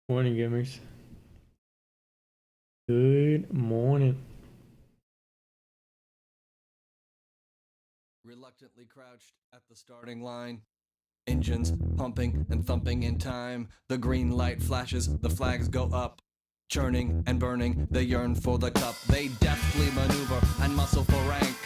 Morning, gamers. Good morning. Reluctantly crouched at the starting line. Engines pumping and thumping in time. The green light flashes, the flags go up. Churning and burning, they yearn for the cup. They deftly maneuver and muscle for rank.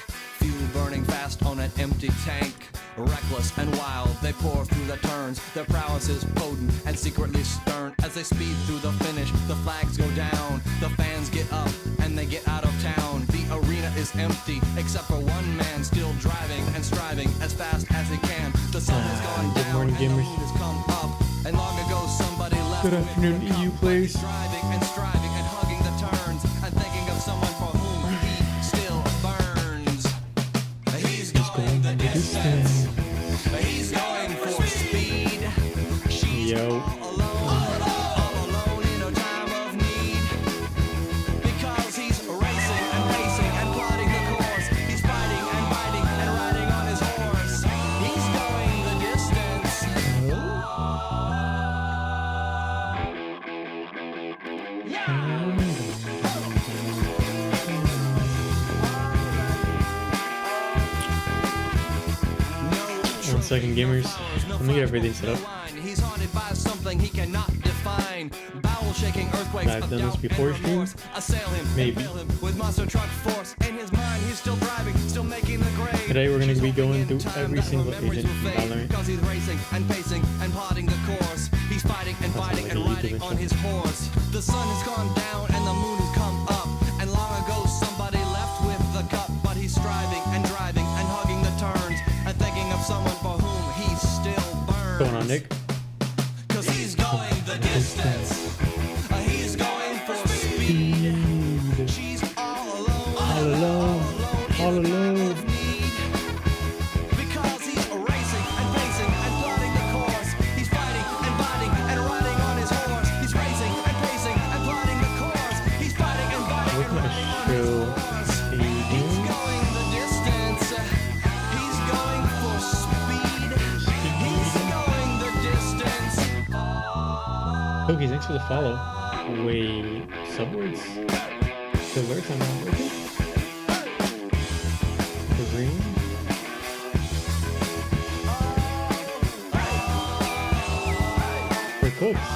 Fuel burning fast on an empty tank. Reckless and wild, they pour through the turns. Their prowess is potent and secretly stern. As they speed through the finish, the flags go down. The fans get up and they get out of town. The arena is empty, except for one man still driving and striving as fast as he can. The sun has gone Good down morning, and the gamers. moon has come up. And long ago somebody left Good with afternoon, the cup, EU but players. he's driving and striving and hugging the turns and thinking of someone for whom he still burns. He's going the distance. He's going for speed. She's Yo. all alone in a time of need. Because he's racing and pacing and plotting the course. He's fighting and biting and riding on his horse. He's going the distance. One second, gamers. Let me get everything set up. He's haunted by something he cannot define. Bowel shaking earthquakes I've of done this doubt before, and stream. remorse assail him and Maybe. fill him with monster truck force. In his mind, he's still driving, still making the grade. Today we're gonna She's be going hoping in through time every that her single memories agent will in fade, Valorant. because he's racing and pacing and plotting the course. He's fighting and That sounds fighting like and a League riding of on his horse. The sun has gone down and the moon has come up. And long ago somebody left with the cup, but he's striving and driving and hugging the turns and thinking of someone for whom he still burns. What's going on, Nick? Cause he's going the distance. He's going for speed. She's all alone. All alone. All alone. of need. Because he's racing and pacing and plotting the course. He's fighting and biting and riding on his horse. He's racing and pacing and plotting the course. He's fighting and biting What and kind of riding on his show horse. are you He's doing? going the distance. He's going for speed. He's going the distance. Cookies, thanks for the follow. Wait, subwords? The alerts are not working? The green? For cooks.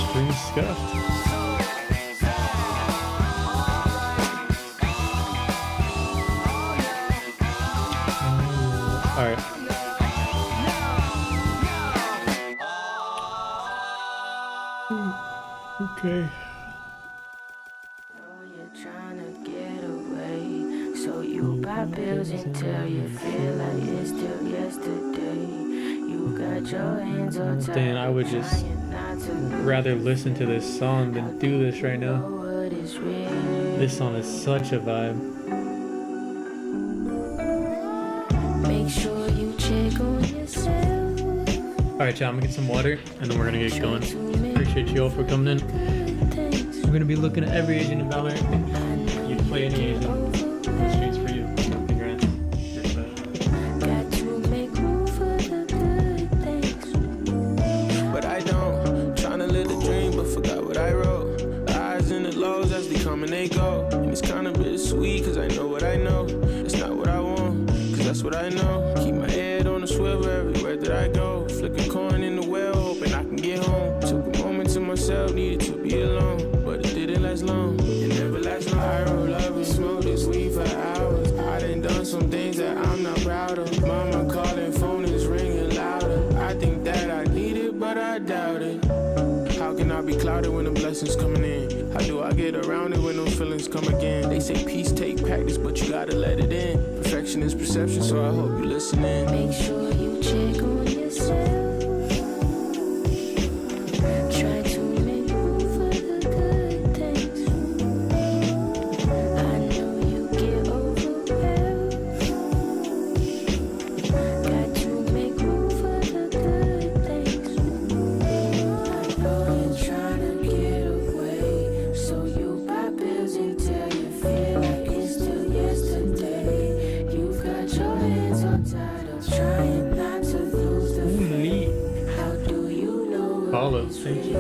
Stream scuffed. Alright. Okay. You're trying to get away, so you buy pills until you feel like it's still yesterday. You got your hands on tight, Dan, I would just trying not to lose rather listen to this song than do this right now. what is real. This song is such a vibe. Make sure you check on yourself. Alright, chat, I'm gonna get some water and then we're gonna get going. Appreciate you all for coming in. We're gonna be looking at every agent in Valorant. You play any agent, this stream's for you. Congrats. You're set. Got to make room for the good things. But I don't. Tryna live the dream, but forgot what I wrote. The highs and the lows as they come and they go. And it's kinda bittersweet, cause I know what I know. It's not what I want, cause that's what I know. Keep my head on the swivel everywhere that I go. Flick a coin in the well, hoping I can get home. Took a moment to myself, needed to be alone. But it didn't last long, it never lasts long. I roll up and smoke this weed for hours. I done some things that I'm not proud of. Mama calling, phone is ringing louder. I think that I need it, but I doubt it. How can I be clouded when the blessings coming in? How do I get around it when those feelings come again? They say peace take practice, but you gotta let it in. Perfection is perception, so I hope you listening. Make sure you check on yourself. Try to make room for the good things. I know you get overwhelmed. Got to make room for the good things. I know you're trying to get away, so you buy pills until you feel like it's still yesterday. You've got your hands on tight of trying not to lose the thank you.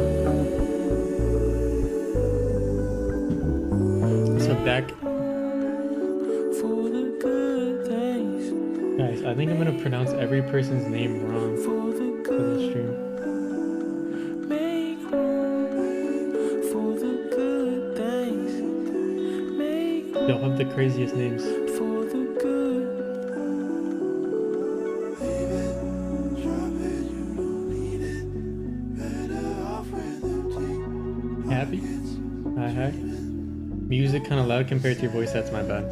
So back, For the good things, guys, I think I'm gonna pronounce every person's name wrong for the for this good, stream. make room for the good things, make Y'all have the craziest names. for the good. Happy? Hi, hi. Music kind of loud compared to your voice. That's my bad.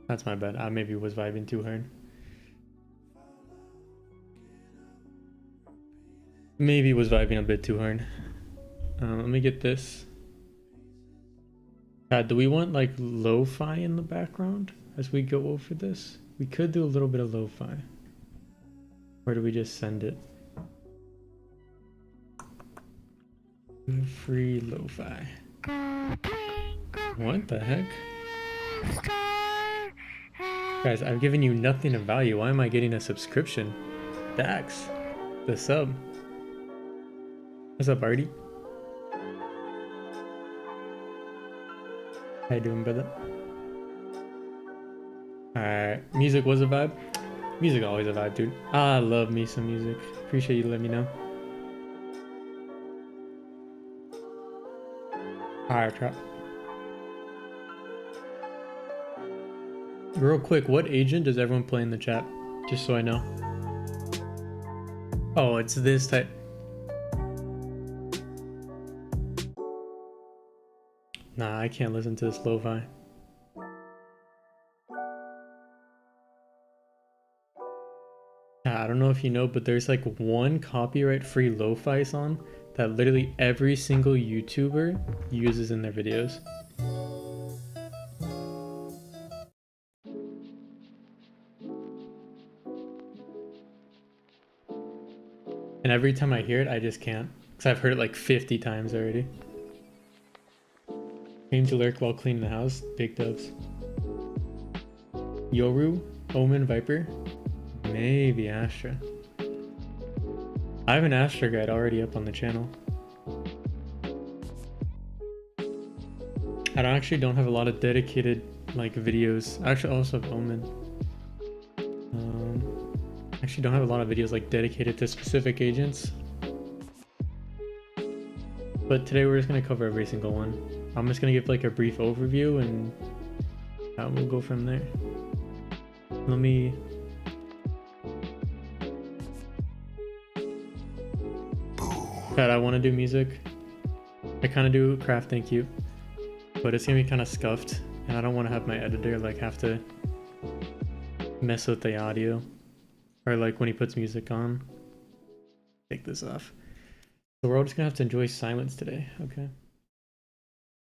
That's my bad. I maybe was vibing too hard. Maybe was vibing a bit too hard. Let me get this. Do we want like lo-fi in the background as we go over this? We could do a little bit of lo-fi. Or do we just send it? Free lo-fi. What the heck? Guys, I've given you nothing of value. Why am I getting a subscription? Dax, the sub. What's up, Artie? How you doing, brother? Alright, music was a vibe. Music always a vibe, dude. I love me some music. Appreciate you letting me know. Alright, trap. Real quick, what agent does everyone play in the chat? Just so I know. Oh, it's this type. Nah, I can't listen to this lo-fi. I don't know if you know, but there's like one copyright-free lo-fi song that literally every single YouTuber uses in their videos. And every time I hear it, I just can't. Because I've heard it like 50 times already. Aim to lurk while cleaning the house. Big dubs. Yoru, Omen, Viper. Maybe Astra. I have an Astra guide already up on the channel. I don't have a lot of dedicated like videos. I actually also have Omen. Actually don't have a lot of videos like dedicated to specific agents. But today we're just gonna cover every single one. I'm just gonna give like a brief overview and we'll go from there. Let me... God, I want to do music. I kind of do craft, thank you. But it's gonna be kind of scuffed, and I don't want to have my editor like have to mess with the audio. Or like when he puts music on. Take this off. So we're all just gonna have to enjoy silence today, okay?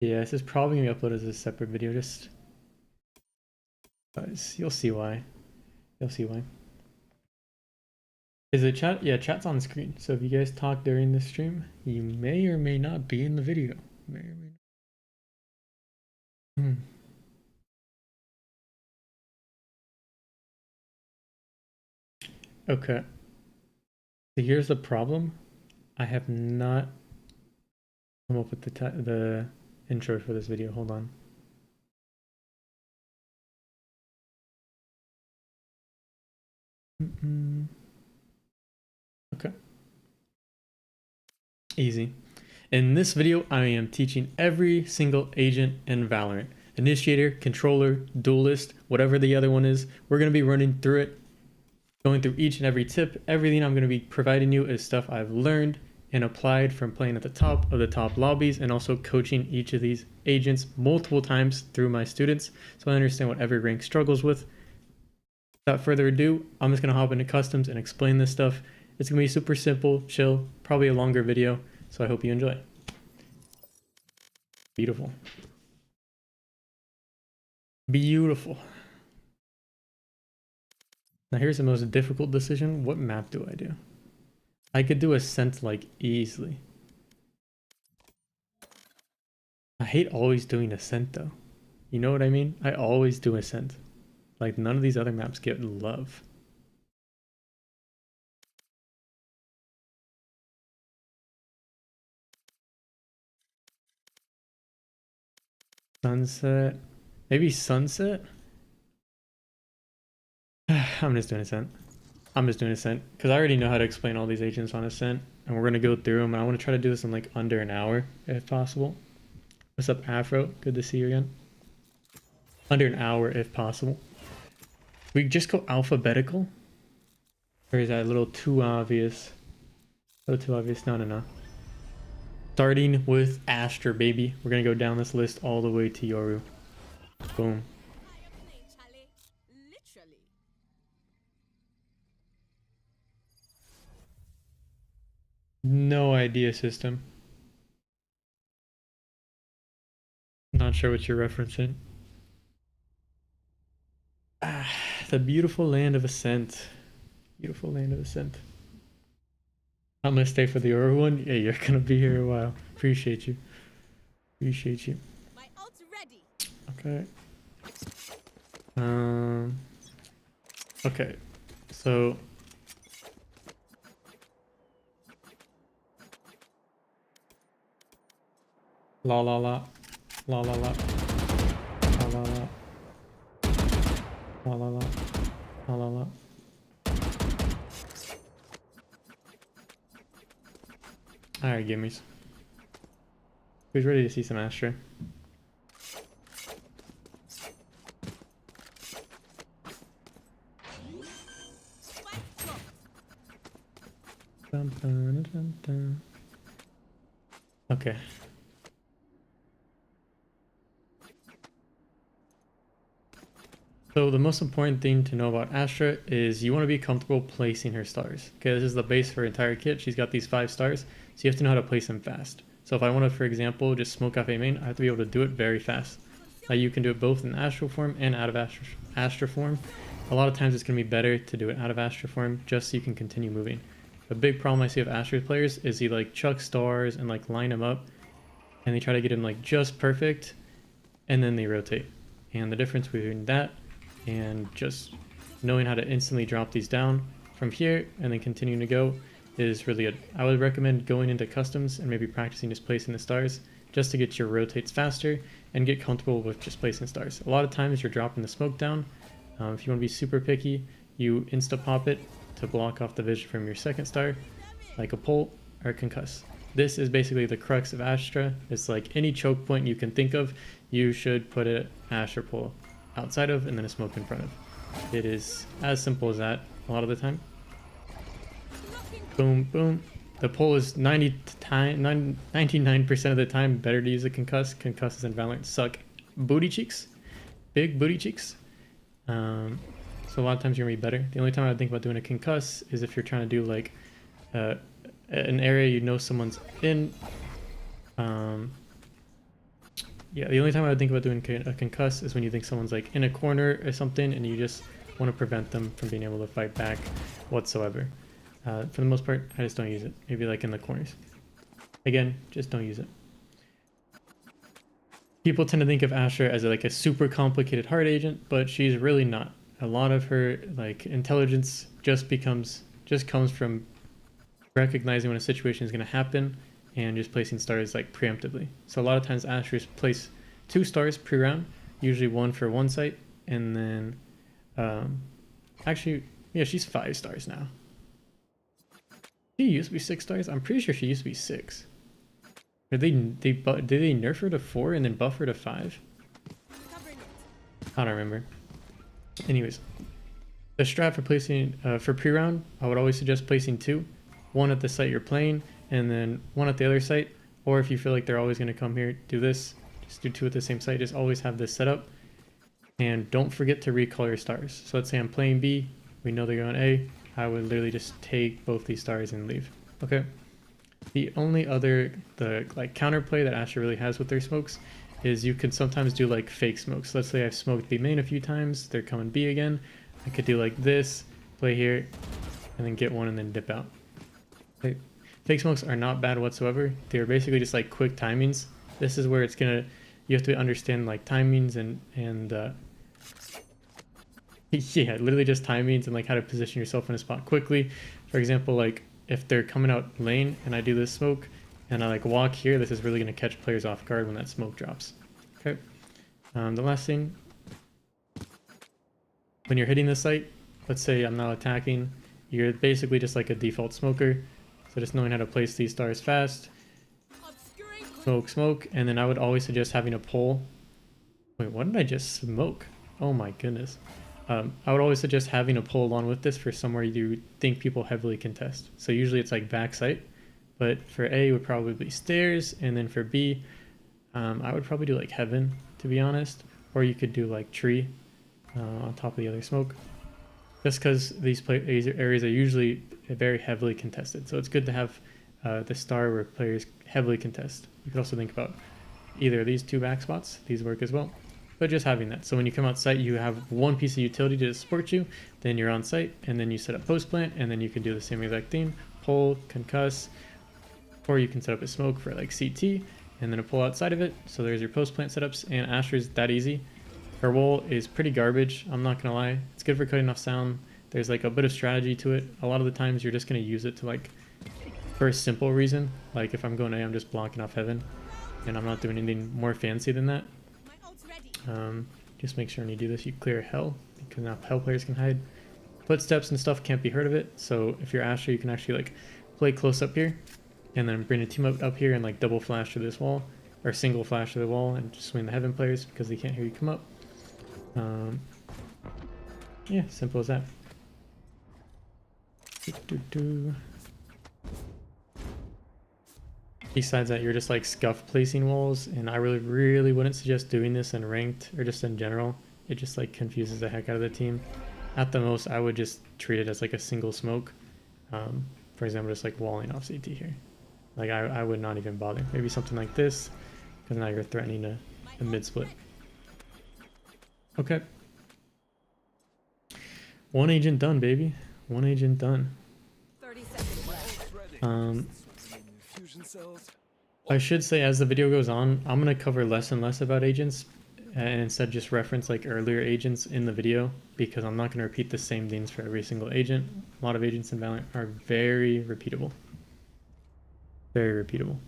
Yeah, this is probably gonna be uploaded as a separate video, just... Guys, you'll see why. You'll see why. Is the chat? Yeah, chat's on the screen. So if you guys talk during the stream, you may or may not be in the video. May or may not. Okay. So here's the problem. I have not come up with the intro for this video. Hold on. Okay. Easy. In this video, I am teaching every single agent in Valorant. Initiator, controller, duelist, whatever the other one is. We're going to be running through it, going through each and every tip. Everything I'm going to be providing you is stuff I've learned and applied from playing at the top of the top lobbies and also coaching each of these agents multiple times through my students. So I understand what every rank struggles with. Without further ado, I'm just going to hop into customs and explain this stuff. It's going to be super simple, chill, probably a longer video. So I hope you enjoy. Beautiful. Beautiful. Now here's the most difficult decision. What map do I do? I could do Ascent like easily. I hate always doing Ascent though. You know what I mean? I always do Ascent. Like none of these other maps get love. Sunset. Maybe sunset? I'm just doing Ascent. I'm just doing Ascent because I already know how to explain all these agents on Ascent, and we're gonna go through them. And I want to try to do this in like under an hour if possible. What's up, Afro? Good to see you again. Under an hour if possible. We just go alphabetical, or is that a little too obvious? A little too obvious. No, no, no. Starting with Astra, baby. We're gonna go down this list all the way to Yoru. Boom. No idea, system. Not sure what you're referencing. Ah, the beautiful land of Ascent. Beautiful land of Ascent. I'm gonna stay for the Yoru one. Yeah, you're gonna be here a while. Appreciate you. Appreciate you. My ult's ready. Okay. Okay. So la la la la la la la la la la la la la la la. Alright, gimmies. Who's ready to see some Astra? Dun, dun, dun, dun. Okay. So the most important thing to know about Astra is you want to be comfortable placing her stars. Okay, this is the base for her entire kit. She's got these 5 stars, so you have to know how to place them fast. So if I want to, for example, just smoke off a main, I have to be able to do it very fast. Now you can do it both in astral form and out of Astra form. A lot of times it's going to be better to do it out of Astra form just so you can continue moving. A big problem I see with Astra players is he like chuck stars and like line them up and they try to get him like just perfect and then they rotate. And the difference between that and just knowing how to instantly drop these down from here and then continuing to go is really good. I would recommend going into customs and maybe practicing just placing the stars just to get your rotates faster and get comfortable with just placing stars. A lot of times you're dropping the smoke down. If you want to be super picky, you insta pop it to block off the vision from your second star, like a pole or a concuss. This is basically the crux of Astra. It's like any choke point you can think of, you should put an Astra pole outside of and then a smoke in front of. It is as simple as that a lot of the time. Boom, boom. The pole is 99% of the time better to use a concuss. Concusses in Valorant suck booty cheeks. Big booty cheeks. So a lot of times you're gonna be better. The only time I would think about doing a concuss is if you're trying to do like an area you know someone's in. Yeah, the only time I would think about doing a concuss is when you think someone's like in a corner or something and you just want to prevent them from being able to fight back whatsoever. For the most part, I just don't use it. Maybe like in the corners. Again, just don't use it. People tend to think of Astra as like a super complicated hard agent, but she's really not. A lot of her like intelligence just comes from recognizing when a situation is going to happen and just placing stars like preemptively. So a lot of times Astra's place 2 stars pre-round, usually 1 for one site, and then actually, yeah, she's 5 stars now. She used to be 6 stars. I'm pretty sure she used to be 6. Did they nerf her to 4 and then buff her to 5? I don't remember. Anyways, the strat for placing for pre-round, I would always suggest placing 2, 1 at the site you're playing, and then 1 at the other site. Or if you feel like they're always going to come here, do this. Just do 2 at the same site. Just always have this set up, and don't forget to recall your stars. So let's say I'm playing B. We know they're going A. I would literally just take both these stars and leave. Okay. The only other like counterplay that Astra really has with their smokes is you can sometimes do like fake smokes. Let's say I've smoked B main a few times, they're coming B again. I could do like this, play here, and then get one and then dip out. Okay. Fake smokes are not bad whatsoever. They're basically just like quick timings. This is where you have to understand like timings and yeah, literally just timings and like how to position yourself in a spot quickly. For example, like if they're coming out lane and I do this smoke and I like walk here, this is really going to catch players off guard when that smoke drops. Okay. The last thing, when you're hitting the site, let's say I'm now attacking, you're basically just like a default smoker. So just knowing how to place these stars fast. Smoke, smoke, and then I would always suggest having a pole. Wait, what did I just smoke? Oh my goodness. I would always suggest having a pole along with this for somewhere you think people heavily contest. So usually it's like backside, but for A it would probably be stairs, and then for B, I would probably do like heaven, to be honest, or you could do like tree on top of the other smoke. Just because these areas are usually very heavily contested, so it's good to have the star where players heavily contest. You could also think about either of these two back spots; these work as well. But just having that, so when you come out site, you have one piece of utility to support you, then you're on site, and then you set up post plant, and then you can do the same exact thing: pull, concuss, or you can set up a smoke for like CT, and then a pull outside of it. So there's your post plant setups, and Astra's that easy. Her wall is pretty garbage, I'm not gonna lie. It's good for cutting off sound. There's like a bit of strategy to it. A lot of the times you're just gonna use it to like, for a simple reason, like if I'm going A, I'm just blocking off heaven, and I'm not doing anything more fancy than that. Just make sure when you do this you clear hell, because now hell players can hide. Footsteps and stuff can't be heard of it, so if you're Astra you can actually like play close up here, and then bring a team up here and like double flash to this wall, or single flash to the wall, and just swing the heaven players because they can't hear you come up. Yeah, simple as that. Besides that, you're just like scuff placing walls, and I really wouldn't suggest doing this in ranked or just in general. It just like confuses the heck out of the team. At the most, I would just treat it as like a single smoke. For example, just like walling off CT here. Like I would not even bother. Maybe something like this, because now you're threatening a mid split. Okay. One agent done, baby. One agent done. 30 seconds left. I should say as the video goes on, I'm going to cover less and less about agents, and instead just reference like earlier agents in the video, because I'm not going to repeat the same things for every single agent. A lot of agents in Valorant are very repeatable. Very repeatable.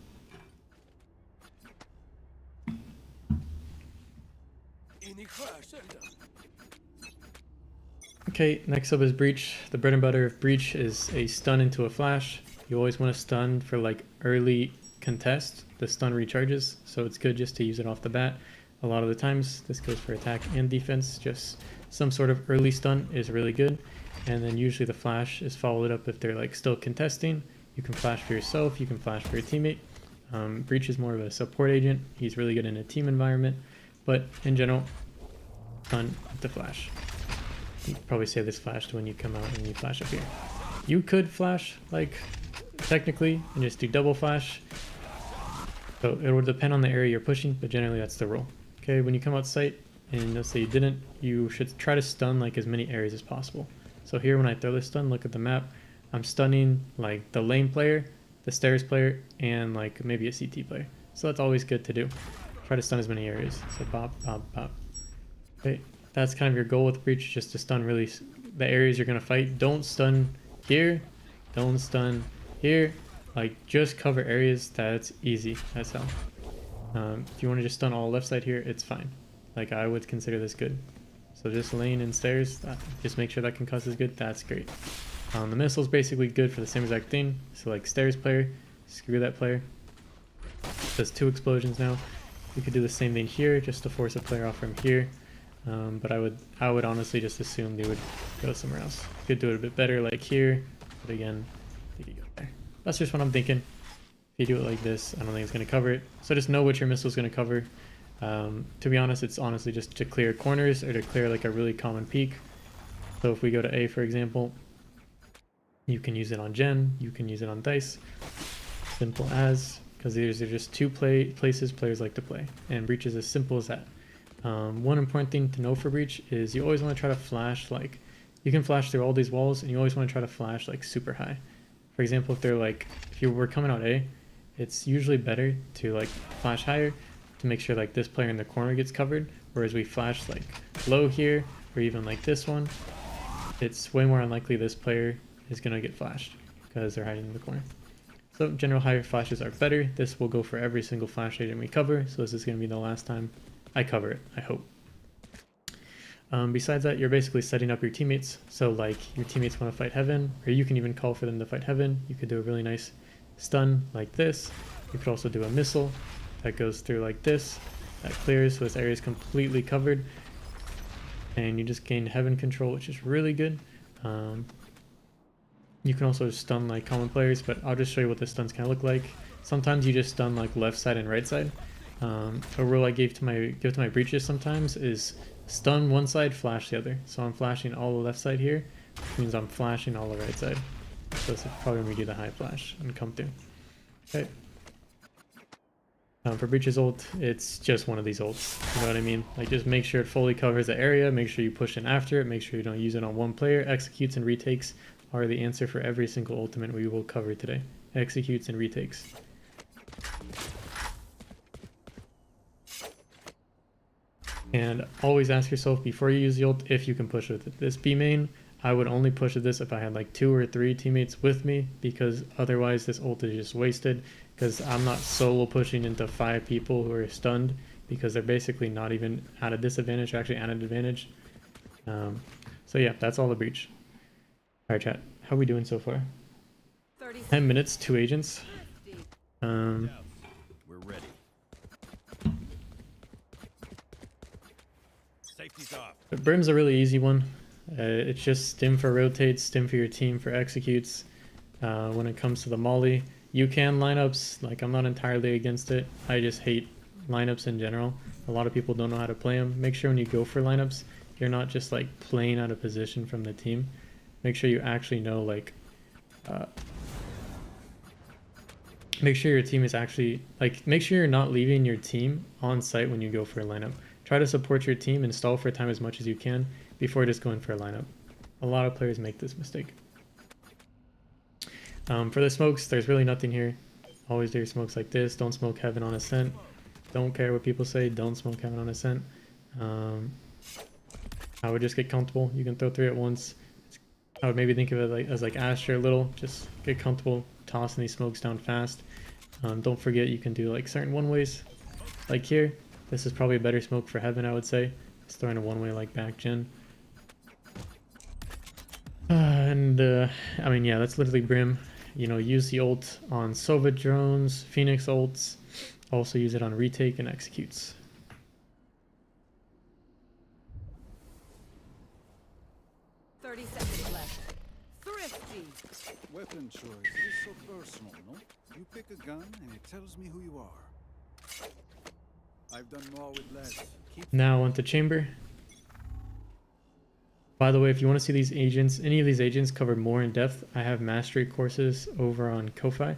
Okay, next up is Breach. The bread and butter of Breach is a stun into a flash. You always want to stun for like early contest. The stun recharges, so it's good just to use it off the bat. A lot of the times, this goes for attack and defense, just some sort of early stun is really good. And then usually the flash is followed up if they're like still contesting. You can flash for yourself, you can flash for your teammate. Breach is more of a support agent. He's really good in a team environment, but in general, stun to flash. You could probably save this flash to when you come out and you flash up here. You could flash, like, technically, and just do double flash. So it would depend on the area you're pushing, but generally that's the rule. Okay, when you come out site, and let's say you didn't, you should try to stun like as many areas as possible. So here when I throw this stun, look at the map, I'm stunning like the lane player, the stairs player, and like maybe a CT player. So that's always good to do. Try to stun as many areas. So pop, pop, pop. Okay. That's kind of your goal with Breach, just to stun really the areas you're going to fight. Don't stun here. Don't stun here. Like, just cover areas that's easy. That's how. If you want to just stun all left side here, it's fine. Like, I would consider this good. So just lane and stairs, just make sure that concuss is good. That's great. The missile's basically good for the same exact thing. So like stairs player, screw that player. Does 2 explosions now. You could do the same thing here, just to force a player off from here. But I would honestly just assume they would go somewhere else. You could do it a bit better like here, but again, you could go there. That's just what I'm thinking. If you do it like this, I don't think it's going to cover it. So just know what your missile is going to cover. To be honest, it's honestly just to clear corners or to clear like a really common peak. So if we go to A, for example, you can use it on Gen, you can use it on Dice. Simple as, because these are just 2 places players like to play. And Breach is as simple as that. One important thing to know for Breach is you always want to try to flash, like, you can flash through all these walls, and you always want to try to flash like super high. For example, if they're like, if you were coming out A, it's usually better to like flash higher to make sure like this player in the corner gets covered, whereas we flash like low here, or even like this one, it's way more unlikely this player is going to get flashed because they're hiding in the corner. So general higher flashes are better. This will go for every single flash agent we cover, so this is going to be the last time I cover it, I hope. Besides that, you're basically setting up your teammates. So like your teammates want to fight Heaven, or you can even call for them to fight Heaven. You could do a really nice stun like this. You could also do a missile that goes through like this, that clears, so this area is completely covered. And you just gain Heaven control, which is really good. You can also stun like common players, but I'll just show you what the stuns kind of look like. Sometimes you just stun like left side and right side. A rule I give to my breaches sometimes is stun one side, flash the other. So I'm flashing all the left side here, which means I'm flashing all the right side. So this is probably when we do the high flash and come through. Okay. For breaches ult, it's just one of these ults. You know what I mean? Like just make sure it fully covers the area. Make sure you push in after it. Make sure you don't use it on one player. Executes and retakes are the answer for every single ultimate we will cover today. Executes and retakes. And always ask yourself before you use the ult if you can push with it. This B main, I would only push with this if I had like 2 or 3 teammates with me, because otherwise this ult is just wasted, because I'm not solo pushing into 5 people who are stunned, because they're basically not even at a disadvantage, they're actually at an advantage. So yeah, that's all the breach. Alright chat, how are we doing so far? 10 minutes, 2 agents. We're ready. Safety's off. But Brim's a really easy one. It's just stim for rotates, stim for your team for executes. When it comes to the molly, you can lineups. Like, I'm not entirely against it. I just hate lineups in general. A lot of people don't know how to play them. Make sure when you go for lineups, you're not just like playing out of position from the team. Make sure you actually know, like, make sure your team is actually, like, make sure you're not leaving your team on site when you go for a lineup. Try to support your team and stall for time as much as you can before just going for a lineup. A lot of players make this mistake. For the smokes, there's really nothing here. Always do your smokes like this. Don't smoke Heaven on Ascent. Don't care what people say. Don't smoke Heaven on Ascent. I would just get comfortable. You can throw 3 at once. I would maybe think of it like as like Asher a little. Just get comfortable tossing these smokes down fast. Don't forget you can do like certain one-ways. Like here, this is probably a better smoke for Heaven, I would say. Just throwing a one-way like back gen. I mean, yeah, that's literally Brim. You know, use the ult on Sova drones, Phoenix ults. Also use it on retake and executes. Thrifty. Weapon choice is so personal, no? You pick a gun and it tells me who you are. I've done more with less. Now onto chamber. By the way, if you want to see these agents, any of these agents covered more in depth, I have mastery courses over on Ko-Fi.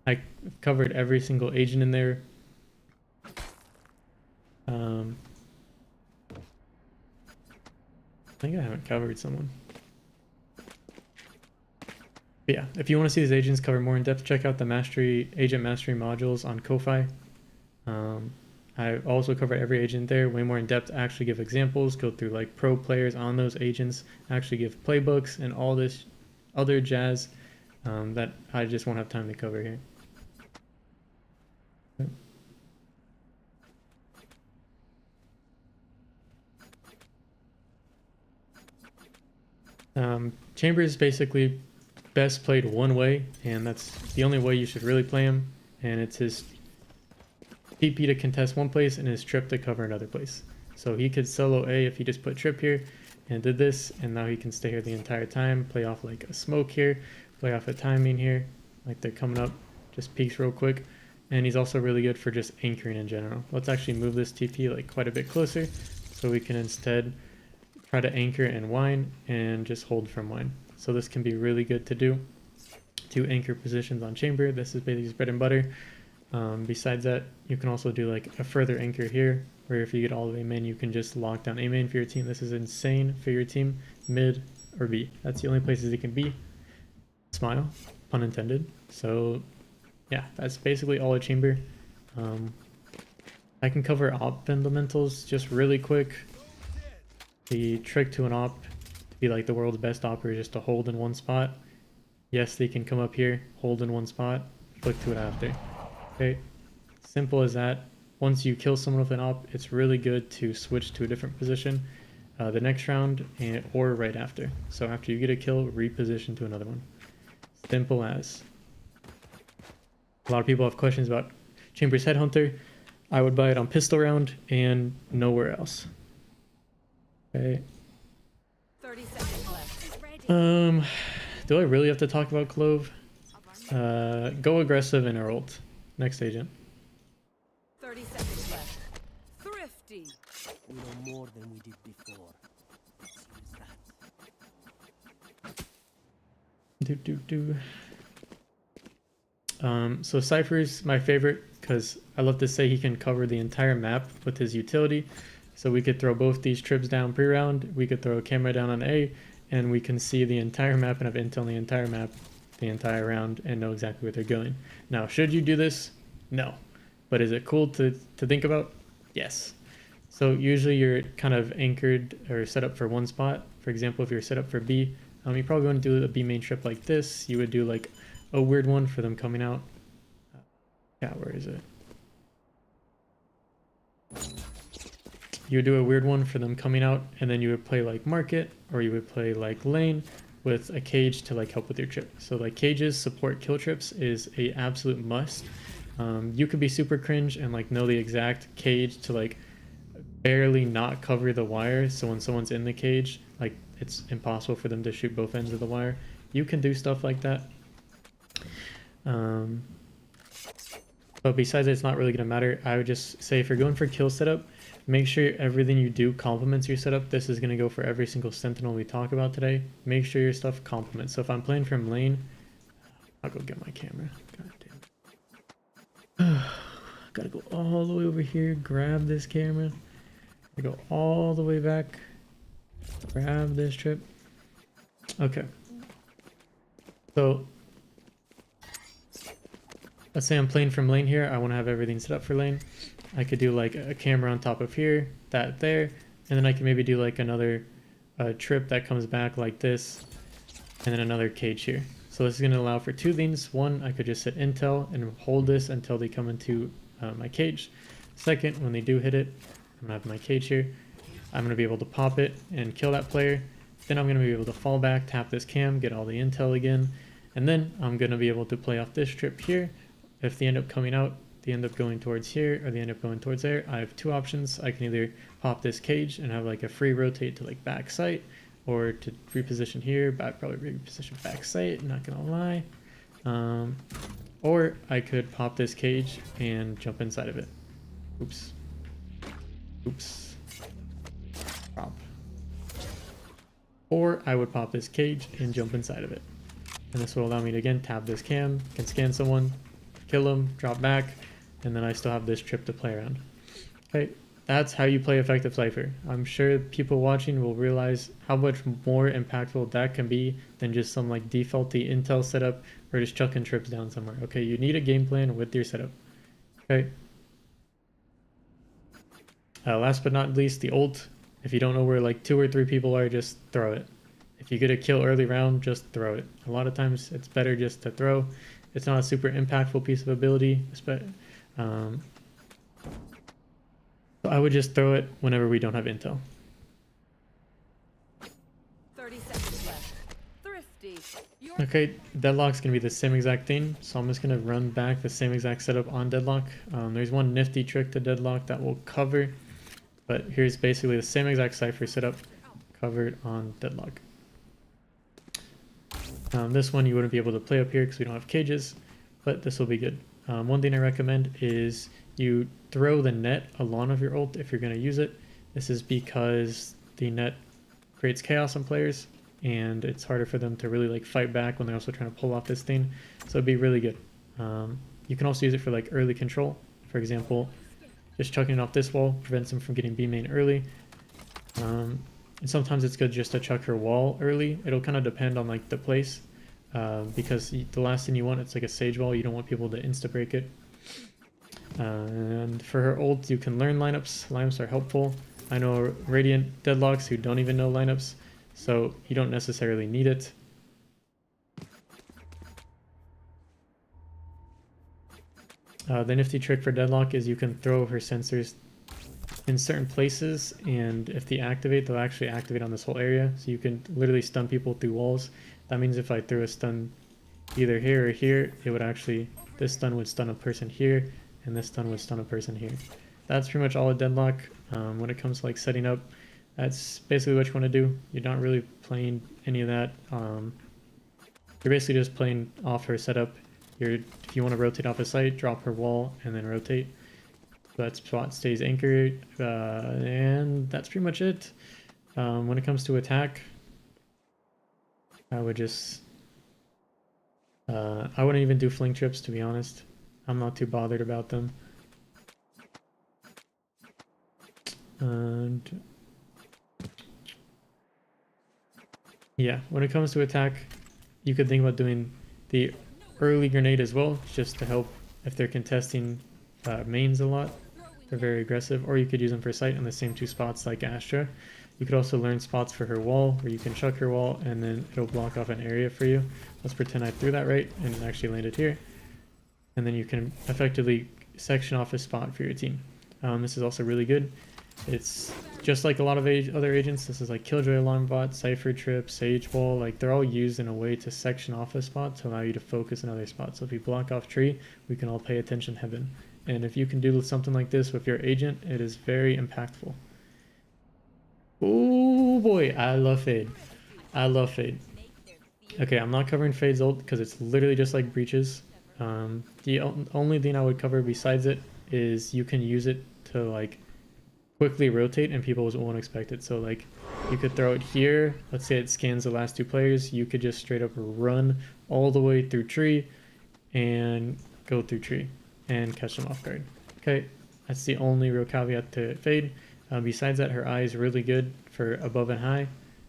I covered every single agent in there. I think I haven't covered someone. But yeah, if you want to see these agents covered more in depth, check out the agent mastery modules on Ko-Fi. I also cover every agent there, way more in depth, actually give examples, go through like pro players on those agents, actually give playbooks and all this other jazz that I just won't have time to cover here. Chamber is basically best played one way, and that's the only way you should really play him, and it's his TP to contest one place and his trip to cover another place. So he could solo A if he just put trip here and did this, and now he can stay here the entire time, play off like a smoke here, play off a timing here, like they're coming up, just peeks real quick. And he's also really good for just anchoring in general. Let's actually move this TP like quite a bit closer so we can instead try to anchor and whine and just hold from whine. So this can be really good to do, to anchor positions on chamber. This is basically his bread and butter. Besides that, you can also do like a further anchor here, where if you get all of A main, you can just lock down A main for your team. This is insane for your team, mid or B. That's the only places it can be. Smile, pun intended. So yeah, that's basically all at chamber. I can cover op fundamentals just really quick. The trick to an op to be like the world's best op is just to hold in one spot. Yes, they can come up here, hold in one spot, flick to it after. Okay, Simple as that. Once you kill someone with an op, it's really good to switch to a different position the next round or right after. So after you get a kill, reposition to another one. Simple as. A lot of people have questions about Chamber's Headhunter. I would buy it on pistol round and nowhere else. Okay. 30 seconds left. Do I really have to talk about Clove? Go aggressive in our ult. Next agent. 30 seconds left. Thrifty. We know more than we did before. Let's use that. So Cypher's my favorite because I love to say he can cover the entire map with his utility. So we could throw both these trips down pre-round, we could throw a camera down on A, and we can see the entire map and have intel on the entire map the entire round and know exactly where they're going. Now, should you do this? No. But is it cool to think about? Yes. So usually you're kind of anchored or set up for one spot. For example, if you're set up for B, you probably want to do a B main trip like this. You would do like a weird one for them coming out. Yeah, where is it? You would do a weird one for them coming out, and then you would play like market, or you would play like lane with a cage to like help with your trip. So like cages support kill trips is a absolute must. You could be super cringe and like know the exact cage to like barely not cover the wire, so when someone's in the cage, like it's impossible for them to shoot both ends of the wire. You can do stuff like that. But besides that, it's not really going to matter. I would just say if you're going for kill setup, make sure everything you do complements your setup. This is going to go for every single sentinel we talk about today. Make sure your stuff complements. So if I'm playing from lane, I'll go get my camera. God damn it. Gotta go all the way over here, grab this camera. I go all the way back, grab this trip. Okay. So let's say I'm playing from lane here. I want to have everything set up for lane. I could do like a camera on top of here, that there, and then I can maybe do like another trip that comes back like this, and then another cage here. So this is going to allow for two things. One, I could just set intel and hold this until they come into my cage. Second, when they do hit it, I'm going to have my cage here. I'm going to be able to pop it and kill that player. Then I'm going to be able to fall back, tap this cam, get all the intel again, and then I'm going to be able to play off this trip here. If they end up coming out, they end up going towards here, or they end up going towards there, I have two options. I can either pop this cage and have like a free rotate to like back sight, or to reposition here, but I'd probably reposition back sight, not gonna lie. Or I could pop this cage and jump inside of it. Oops. Oops. Pop. Or I would pop this cage and jump inside of it. And this will allow me to again tap this cam, can scan someone, kill them, drop back, and then I still have this trip to play around. Okay, that's how you play effective Cypher. I'm sure people watching will realize how much more impactful that can be than just some like defaulty intel setup or just chucking trips down somewhere. Okay, you need a game plan with your setup. Okay. Last but not least, the ult. If you don't know where like 2 or 3 people are, just throw it. If you get a kill early round, just throw it. A lot of times it's better just to throw. It's not a super impactful piece of ability. So I would just throw it whenever we don't have intel. 30 seconds left. Thrifty. Okay, Deadlock's gonna be the same exact thing, so I'm just gonna run back the same exact setup on Deadlock. There's one nifty trick to Deadlock that will cover, but here's basically the same exact Cypher setup covered on Deadlock. This one you wouldn't be able to play up here because we don't have cages, but this will be good. One thing I recommend is you throw the net along of your ult if you're going to use it. This is because the net creates chaos on players, and it's harder for them to really like fight back when they're also trying to pull off this thing. So it'd be really good. You can also use it for like early control. For example, just chucking it off this wall prevents them from getting B main early. And sometimes it's good just to chuck her wall early. It'll kind of depend on like the place, because the last thing you want, it's like a sage wall. You don't want people to insta break it. And for her ult, you can learn lineups. Lineups are helpful. I know Radiant Deadlocks who don't even know lineups, so you don't necessarily need it. The nifty trick for deadlock is you can throw her sensors in certain places, and if they activate, they'll actually activate on this whole area. So you can literally stun people through walls. That means if I threw a stun either here or here, it would actually, this stun would stun a person here, and this stun would stun a person here. That's pretty much all a deadlock. When it comes to like setting up, that's basically what you want to do. You're not really playing any of that. You're basically just playing off her setup. If you want to rotate off a site, drop her wall and then rotate. So that spot stays anchored, and that's pretty much it. When it comes to attack, I would just I wouldn't even do fling trips, to be honest. I'm not too bothered about them. And yeah, when it comes to attack, you could think about doing the early grenade as well, just to help if they're contesting mains a lot. They're very aggressive, or you could use them for sight in the same two spots like Astra. You could also learn spots for her wall, where you can chuck her wall and then it'll block off an area for you. Let's pretend I threw that right and it actually landed here. And then you can effectively section off a spot for your team. This is also really good. It's just like a lot of other agents. This is like Killjoy Alarm Bot, Cypher Trip, Sage Wall. Like, they're all used in a way to section off a spot to allow you to focus in other spots. So if you block off tree, we can all pay attention heaven. And if you can do something like this with your agent, it is very impactful. Oh boy, I love Fade. I love Fade. Okay, I'm not covering Fade's ult because it's literally just like Breaches. The only thing I would cover besides it is you can use it to like quickly rotate and people won't expect it. So like you could throw it here. Let's say it scans the last two players. You could just straight up run all the way through tree and go through tree and catch them off guard. Okay, that's the only real caveat to Fade. Besides that, her eye is really good for above and high.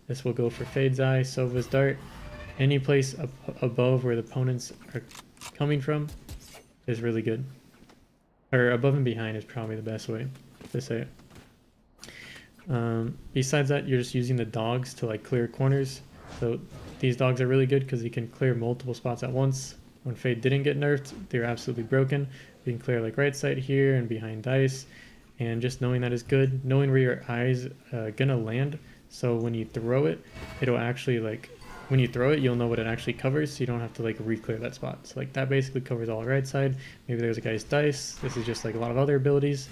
This will go for Fade's eye, Sova's dart. Any place above where the opponents are coming from is really good. Or above and behind is probably the best way to say it. Besides that, you're just using the dogs to like clear corners. So these dogs are really good because you can clear multiple spots at once. When Fade didn't get nerfed, they're absolutely broken. You can clear like right side here and behind dice. And just knowing that is good. Knowing where your eye's gonna land. So when you throw it, it'll actually like, when you throw it, you'll know what it actually covers. So you don't have to like re-clear that spot. So like that basically covers all right side. Maybe there's a guy's dice. This is just like a lot of other abilities.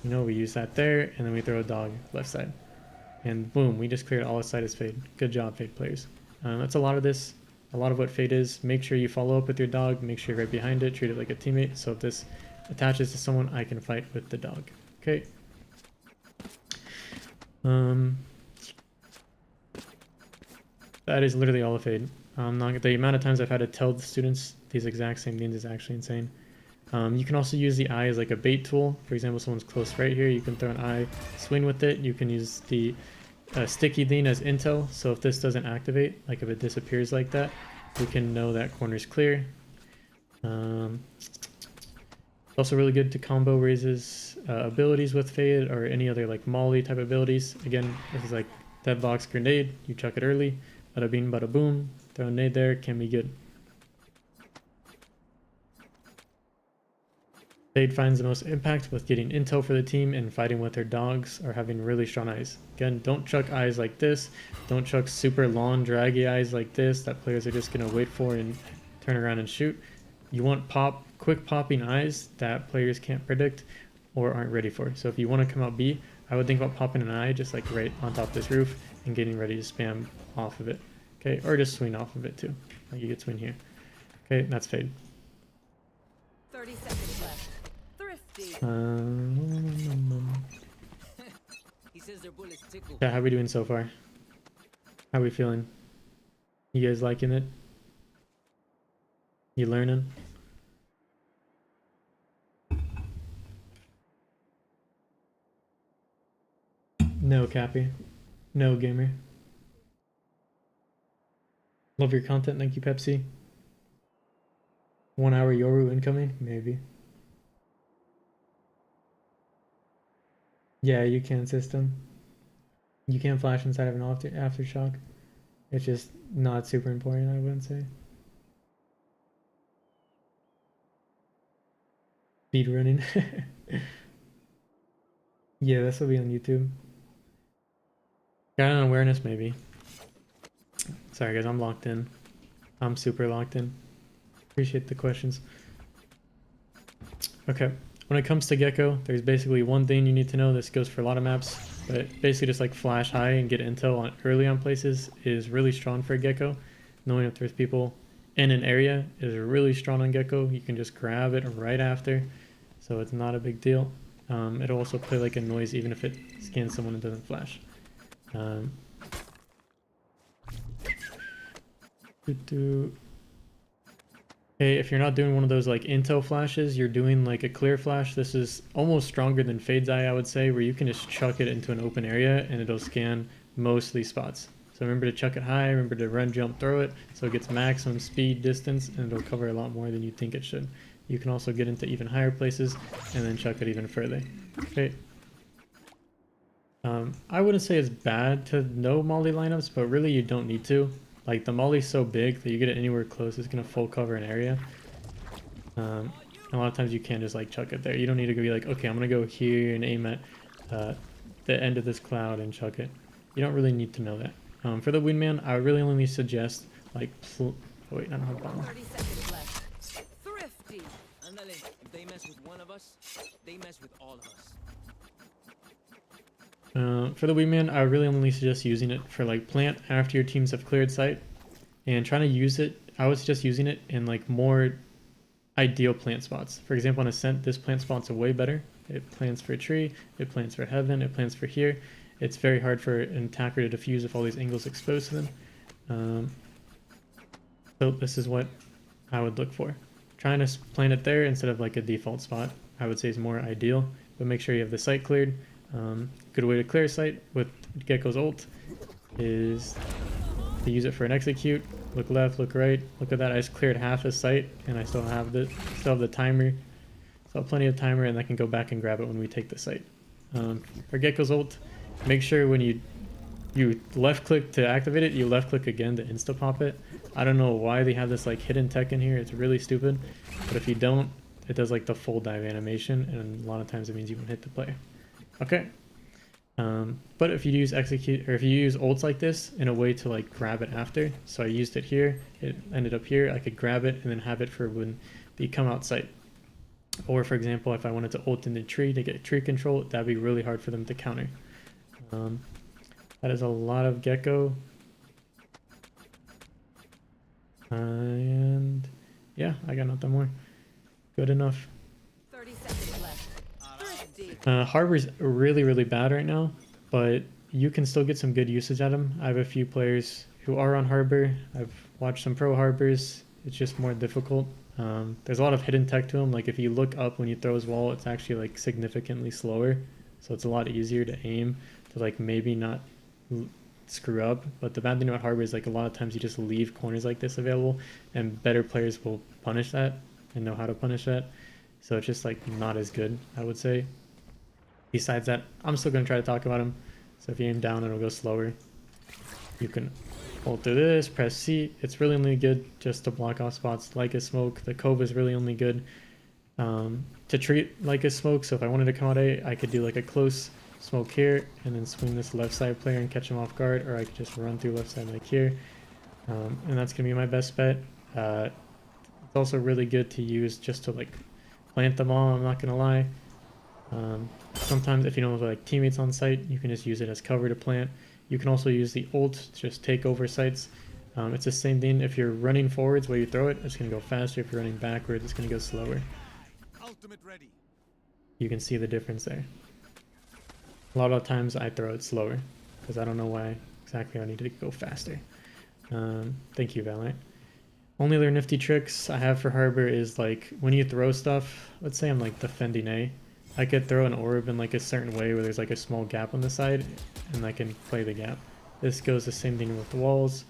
You know, we use that there, and then we throw a dog left side. And boom, we just cleared all the side as Fade. Good job, Fade players. That's a lot of this. A lot of what Fade is. Make sure you follow up with your dog. Make sure you're right behind it. Treat it like a teammate. So if this attaches to someone, I can fight with the dog. Okay. That is literally all of Fade. The amount of times I've had to tell the students these exact same things is actually insane. You can also use the eye as like a bait tool. For example, someone's close right here, you can throw an eye, swing with it. You can use the sticky thing as intel. So if this doesn't activate, like if it disappears like that, we can know that corner's clear. It's also really good to combo raises abilities with Fade or any other like Molly type abilities. Again, this is like Deadlock's grenade. You chuck it early. Bada bing, bada boom. Throw a nade there, can be good. Fade finds the most impact with getting intel for the team and fighting with their dogs or having really strong eyes. Again, don't chuck eyes like this. Don't chuck super long, draggy eyes like this that players are just going to wait for and turn around and shoot. You want quick popping eyes that players can't predict or aren't ready for. So if you want to come out B, I would think about popping an eye just like right on top of this roof and getting ready to spam off of it. Okay, or just swing off of it too. Like you could swing here. Okay, that's Fade. 30 seconds left. Thrifty. He says their bullets tickle. Yeah, how we doing so far? How we feeling? You guys liking it? You learning? No, Cappy. No, gamer. Love your content, thank you, Pepsi. 1 hour Yoru incoming? Maybe. Yeah, you can, system. You can flash inside of an aftershock. It's just not super important, I wouldn't say. Speed running. Yeah, this will be on YouTube. Got an awareness maybe. Sorry guys, I'm locked in. I'm super locked in. Appreciate the questions. Okay, when it comes to Gecko, there's basically one thing you need to know. This goes for a lot of maps, but basically just like flash high and get intel on early on places is really strong for Gecko. Knowing if there's people in an area is really strong on Gecko. You can just grab it right after, so it's not a big deal. It'll also play like a noise even if it scans someone and doesn't flash. Okay, if you're not doing one of those like intel flashes, you're doing like a clear flash. This is almost stronger than Fade's Eye, I would say, where you can just chuck it into an open area and it'll scan most of these spots. So remember to chuck it high, remember to run, jump, throw it, so it gets maximum speed, distance, and it'll cover a lot more than you think it should. You can also get into even higher places and then chuck it even further. Okay. I wouldn't say it's bad to know molly lineups, but really you don't need to. Like the molly's so big that you get it anywhere close, it's gonna full cover an area. A lot of times you can just like chuck it there. You don't need to be like, okay, I'm gonna go here and aim at the end of this cloud and chuck it. You don't really need to know that. For the wingman, I would really only suggest like, oh wait, I don't have a bomb. 30 seconds left. Thrifty. Andale, if they mess with one of us, they mess with all of us. For the wingman, I would really only suggest using it for like plant after your teams have cleared site, and trying to use it. I would suggest using it in like more ideal plant spots. For example, on Ascent, this plant spot's way better. It plants for a tree, it plants for heaven, it plants for here. It's very hard for an attacker to defuse if all these angles exposed to them. So this is what I would look for. Trying to plant it there instead of like a default spot, I would say is more ideal, but make sure you have the site cleared. Good way to clear a site with Gecko's ult is to use it for an execute. Look left, look right. Look at that, I just cleared half a site and I still have the timer. Still have plenty of timer, and I can go back and grab it when we take the site. For Gecko's ult, make sure when you left click to activate it, you left click again to insta pop it. I don't know why they have this like hidden tech in here, it's really stupid, but if you don't, it does like the full dive animation, and a lot of times it means you won't hit the player. Okay. But if you use execute, or if you use ults like this in a way to like grab it after, so I used it here, it ended up here, I could grab it and then have it for when they come out site. Or for example, if I wanted to ult in the tree to get tree control, that'd be really hard for them to counter. That is a lot of Gecko. And yeah, I got nothing more. Good enough. 30 seconds left. Thrifty. Harbor's really, really bad right now, but you can still get some good usage at him. I have a few players who are on Harbor. I've watched some pro Harbors. It's just more difficult. There's a lot of hidden tech to him. Like if you look up when you throw his wall, it's actually like significantly slower. So it's a lot easier to aim to like maybe not screw up. But the bad thing about Harbor is like a lot of times you just leave corners like this available, and better players will punish that and know how to punish that. So it's just like not as good, I would say. Besides that, I'm still going to try to talk about him. So if you aim down, it'll go slower. You can hold through this, press C. It's really only good just to block off spots like a smoke. The cove is really only good to treat like a smoke. So if I wanted to come out A, I could do like a close smoke here and then swing this left side player and catch him off guard, or I could just run through left side like here. And that's going to be my best bet. It's also really good to use just to like plant them all, I'm not going to lie. Sometimes if you don't have like teammates on site, you can just use it as cover to plant. You can also use the ult to just take over sites. It's the same thing. If you're running forwards where you throw it, it's going to go faster. If you're running backwards, it's going to go slower. Ultimate ready. You can see the difference there. A lot of times I throw it slower because I don't know why exactly I need to go faster. Thank you, Valorant. Only other nifty tricks I have for Harbor is like when you throw stuff, let's say I'm like defending A, I could throw an orb in like a certain way where there's like a small gap on the side and I can play the gap. This goes the same thing with the walls.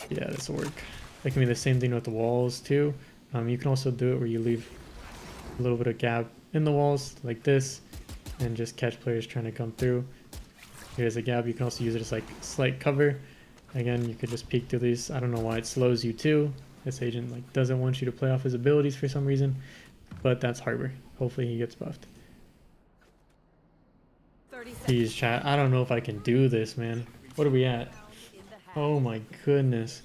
Yeah, this will work. It can be the same thing with the walls too. You can also do it where you leave a little bit of gap in the walls like this and just catch players trying to come through. Here's a gap. You can also use it as like slight cover. Again, you could just peek through these. I don't know why it slows you too. This agent like doesn't want you to play off his abilities for some reason, but that's hardware. Hopefully he gets buffed. 30 seconds. Jeez, chat. I don't know if I can do this, man. What are we at? In the half. Oh my goodness.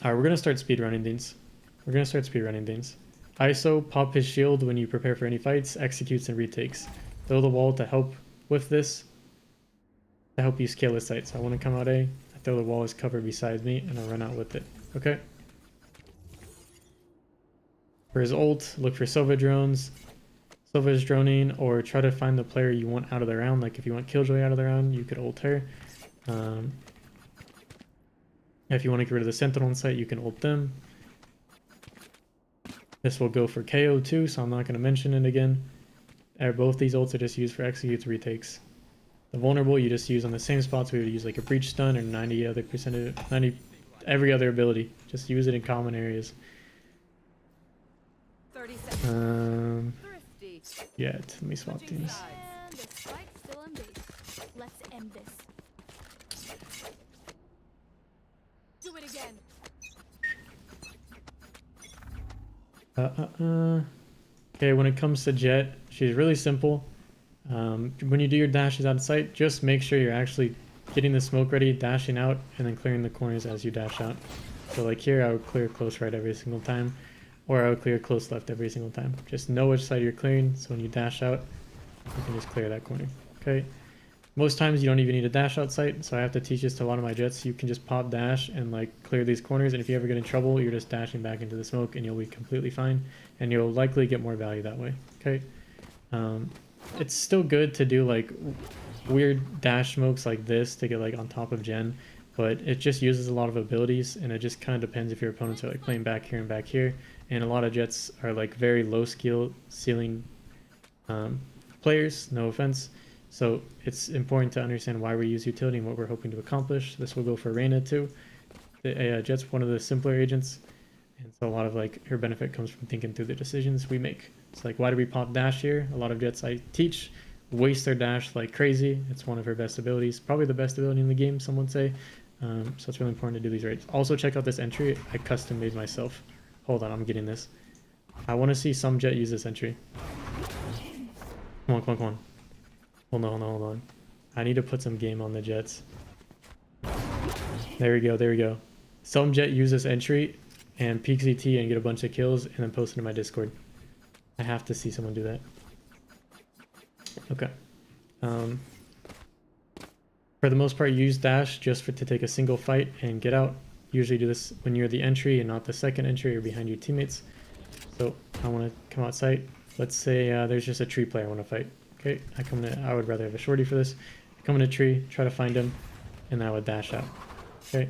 Alright, we're gonna start speedrunning things. ISO, pop his shield when you prepare for any fights, executes and retakes. Throw the wall to help with this, to help you scale the site. So I want to come out A, I throw the wall as cover beside me, and I run out with it. Okay? For his ult, look for Sova drones. Sova's droning, or try to find the player you want out of the round. Like if you want Killjoy out of the round, you could ult her. If you want to get rid of the Sentinel on site, you can ult them. This will go for KO too, so I'm not going to mention it again. Both these ults are just used for executes, retakes. The vulnerable you just use on the same spots we would use like a breach stun or 90 every other ability. Just use it in common areas. 30 seconds. Thrifty. Yeah, let me swap Switching teams. sides. And the spike's still on base. Let's end this. Do it again. Okay, when it comes to Jet, she's really simple. When you do your dashes out of sight, just make sure you're actually getting the smoke ready, dashing out, and then clearing the corners as you dash out. So like here, I would clear close right every single time, or I would clear close left every single time. Just know which side you're clearing, so when you dash out, you can just clear that corner. Okay. Most times you don't even need a dash out sight, so I have to teach this to a lot of my Jets. You can just pop dash and like clear these corners, and if you ever get in trouble, you're just dashing back into the smoke and you'll be completely fine, and you'll likely get more value that way. Okay. It's still good to do like weird dash smokes like this to get like on top of Gen, but it just uses a lot of abilities, and it just kind of depends if your opponents are like playing back here and back here, and a lot of Jets are like very low skill ceiling players, no offense. So it's important to understand why we use utility and what we're hoping to accomplish. This will go for Reyna too. The Jet's one of the simpler agents, and so a lot of like her benefit comes from thinking through the decisions we make. It's like, why do we pop dash here? A lot of Jets I teach waste their dash like crazy. It's one of her best abilities, probably the best ability in the game, some would say. So it's really important to do these raids. Also check out this entry I custom made myself. Hold on, I'm getting this. I want to see some Jet use this entry. Come on. Hold on. I need to put some game on the Jets. There we go. Some Jet use this entry and peek CT and get a bunch of kills and then post it in my Discord. I have to see someone do that. Okay. For the most part, use dash just to take a single fight and get out. Usually do this when you're the entry and not the second entry or behind your teammates. So I want to come out sight. Let's say there's just a tree player I want to fight. Okay, I would rather have a shorty for this. I come in a tree, try to find him, and I would dash out. Okay.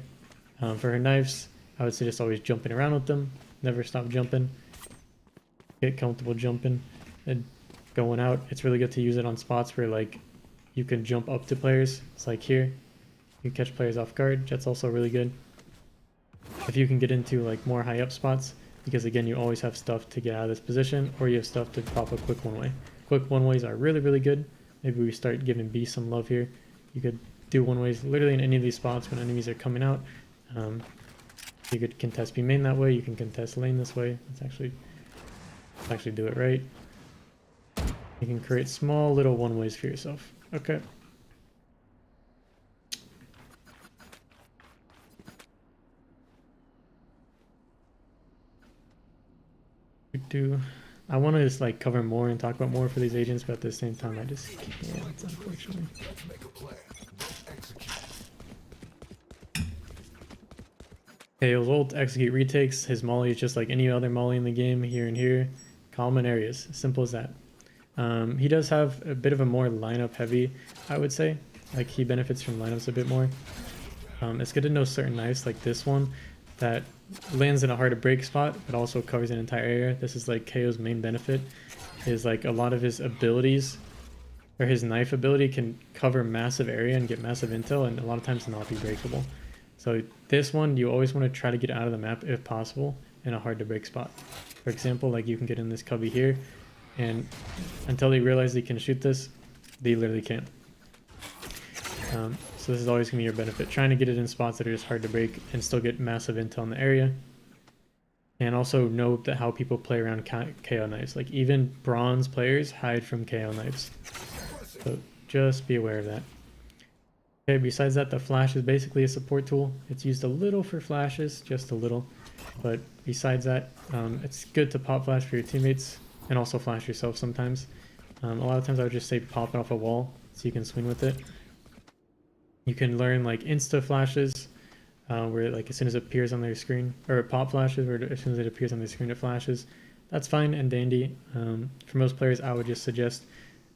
For her knives, I would suggest always jumping around with them. Never stop jumping. Get comfortable jumping and going out. It's really good to use it on spots where like you can jump up to players. It's like here. You catch players off guard. Jet's also really good. If you can get into like more high up spots, because again, you always have stuff to get out of this position, or you have stuff to pop a quick one way. Quick one ways are really, really good. Maybe we start giving B some love here. You could do one ways literally in any of these spots when enemies are coming out. You could contest B main that way. You can contest lane this way. Let's actually do it right. You can create small little one ways for yourself. Okay. I want to just like cover more and talk about more for these agents, but at the same time I just can't, unfortunately. Okay, his ult, execute, retakes. His molly is just like any other molly in the game, here and here. Common areas, simple as that. He does have a bit of a more lineup heavy, I would say. Like he benefits from lineups a bit more. It's good to know certain knives like this one that lands in a hard to break spot, but also covers an entire area. This is like KO's main benefit, is like a lot of his abilities, or his knife ability can cover massive area and get massive intel, and a lot of times not be breakable. So this one, you always want to try to get out of the map if possible in a hard to break spot. For example, like you can get in this cubby here, and until they realize they can shoot this, they literally can't. So this is always going to be your benefit. Trying to get it in spots that are just hard to break and still get massive intel in the area. And also know that how people play around KO knives. Like even bronze players hide from KO knives. So just be aware of that. Okay, besides that, the flash is basically a support tool. It's used a little for flashes, just a little. But besides that, it's good to pop flash for your teammates and also flash yourself sometimes. A lot of times I would just say pop it off a wall so you can swing with it. You can learn like insta flashes, where like as soon as it appears on their screen, or pop flashes where as soon as it appears on the screen it flashes. That's fine and dandy. For most players I would just suggest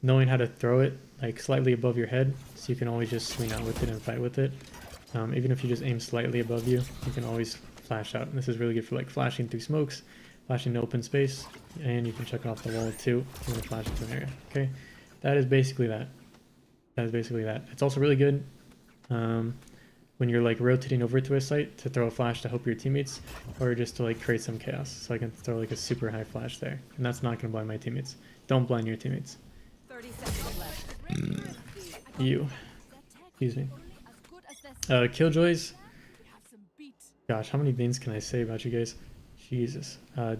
knowing how to throw it like slightly above your head, so you can always just swing out with it and fight with it. Even if you just aim slightly above you, you can always flash out. And this is really good for like flashing through smokes, flashing in open space, and you can check it off the wall too when you flash into an area. Okay, that is basically that. That is basically that. It's also really good when you're like rotating over to a site to throw a flash to help your teammates, or just to like create some chaos. So I can throw like a super high flash there, and that's not going to blind my teammates. Don't blind your teammates. 30 seconds left. You. Excuse me. Killjoys. Gosh, how many things can I say about you guys? Jesus.